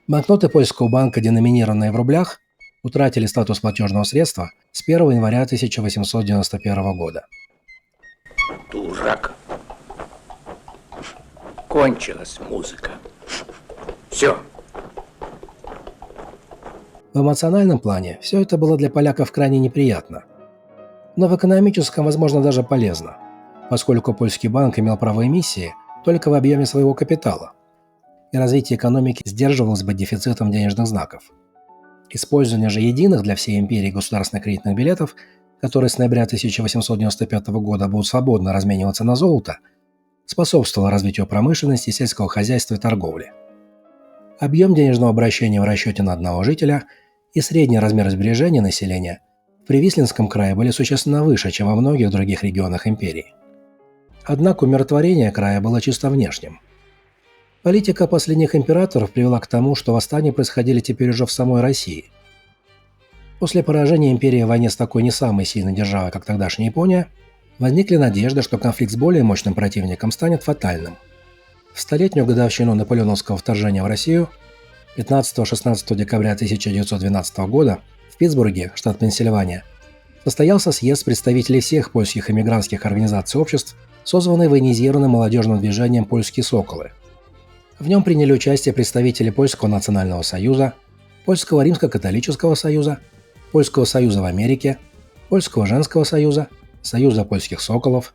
Банкноты Польского банка, деноминированные в рублях, утратили статус платежного средства с 1 января 1891 года. Дурак. Кончилась музыка. Все. В эмоциональном плане все это было для поляков крайне неприятно. Но в экономическом, возможно, даже полезно, поскольку польский банк имел право эмиссии только в объеме своего капитала, и развитие экономики сдерживалось бы дефицитом денежных знаков. Использование же единых для всей империи государственных кредитных билетов, которые с ноября 1895 года будут свободно размениваться на золото, способствовало развитию промышленности, сельского хозяйства и торговли. Объем денежного обращения в расчете на одного жителя и средний размер сбережения населения в Привислинском крае были существенно выше, чем во многих других регионах империи. Однако умиротворение края было чисто внешним. Политика последних императоров привела к тому, что восстания происходили теперь уже в самой России. После поражения империи в войне с такой не самой сильной державой, как тогдашняя Япония, возникли надежды, что конфликт с более мощным противником станет фатальным. В столетнюю годовщину наполеоновского вторжения в Россию 15-16 декабря 1912 года в Питтсбурге, штат Пенсильвания, состоялся съезд представителей всех польских эмигрантских организаций и обществ, созванный военизированным молодежным движением «Польские соколы». В нем приняли участие представители Польского национального союза, Польского римско-католического союза, Польского союза в Америке, Польского женского союза, Союза польских соколов,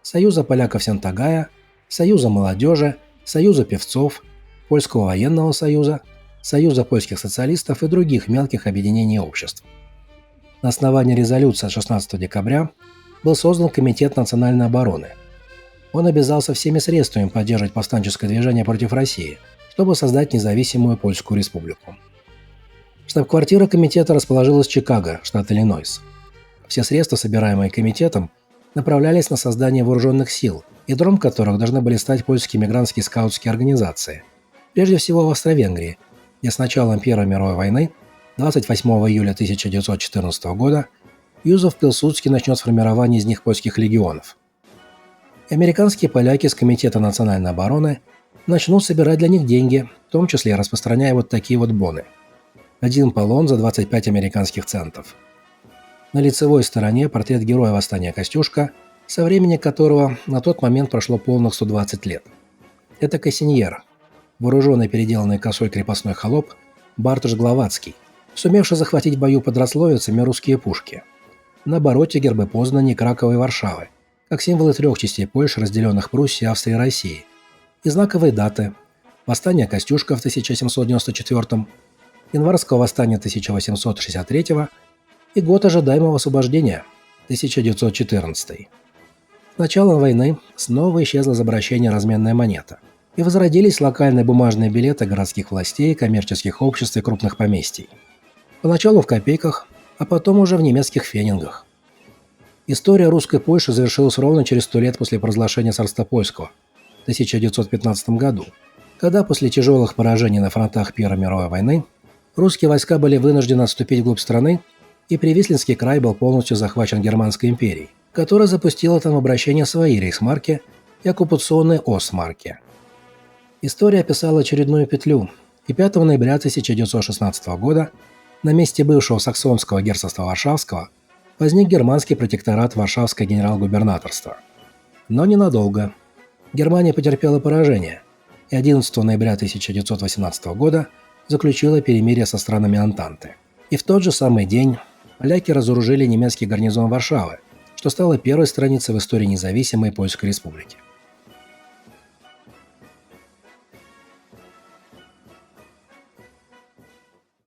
Союза поляков Сентагая, Союза молодежи, Союза певцов, Польского военного союза, Союза польских социалистов и других мелких объединений обществ. На основании резолюции от 16 декабря был создан Комитет национальной обороны. Он обязался всеми средствами поддерживать повстанческое движение против России, чтобы создать независимую Польскую республику. Штаб-квартира комитета расположилась в Чикаго, штат Иллинойс. Все средства, собираемые комитетом, направлялись на создание вооруженных сил, ядром которых должны были стать польские мигрантские скаутские организации, прежде всего в Австро-Венгрии, где с началом Первой мировой войны 28 июля 1914 года Юзеф Пилсудский начнет формирование из них польских легионов. Американские поляки с Комитета национальной обороны начнут собирать для них деньги, в том числе распространяя вот такие вот боны. 1 полон за 25 американских центов. На лицевой стороне портрет героя восстания Костюшка, со времени которого на тот момент прошло полных 120 лет. Это Кассиньер, вооруженный переделанной косой крепостной холоп Бартош Гловацкий, сумевший захватить в бою под Рословицами русские пушки. На обороте гербы Познани, Кракова и Варшавы, как символы 3 частей Польши, разделенных Пруссией, Австрией и Россией, и знаковые даты: восстание Костюшка в 1794, январского восстания 1863 и год ожидаемого освобождения 1914. С началом войны снова исчезла из обращения разменная монета, и возродились локальные бумажные билеты городских властей, коммерческих обществ и крупных поместий. Поначалу в копейках, а потом уже в немецких фенингах. История русской Польши завершилась ровно через 100 лет после провозглашения царства польского в 1915 году, когда после тяжелых поражений на фронтах Первой мировой войны русские войска были вынуждены отступить вглубь страны, и Привислинский край был полностью захвачен Германской империей, которая запустила там обращение своей рейхсмарки и оккупационной Остмарки. История описала очередную петлю, и 5 ноября 1916 года на месте бывшего саксонского герцогства Варшавского возник германский протекторат Варшавское генерал-губернаторство. Но ненадолго. Германия потерпела поражение, и 11 ноября 1918 года заключила перемирие со странами Антанты. И в тот же самый день поляки разоружили немецкий гарнизон Варшавы, что стало первой страницей в истории независимой Польской республики.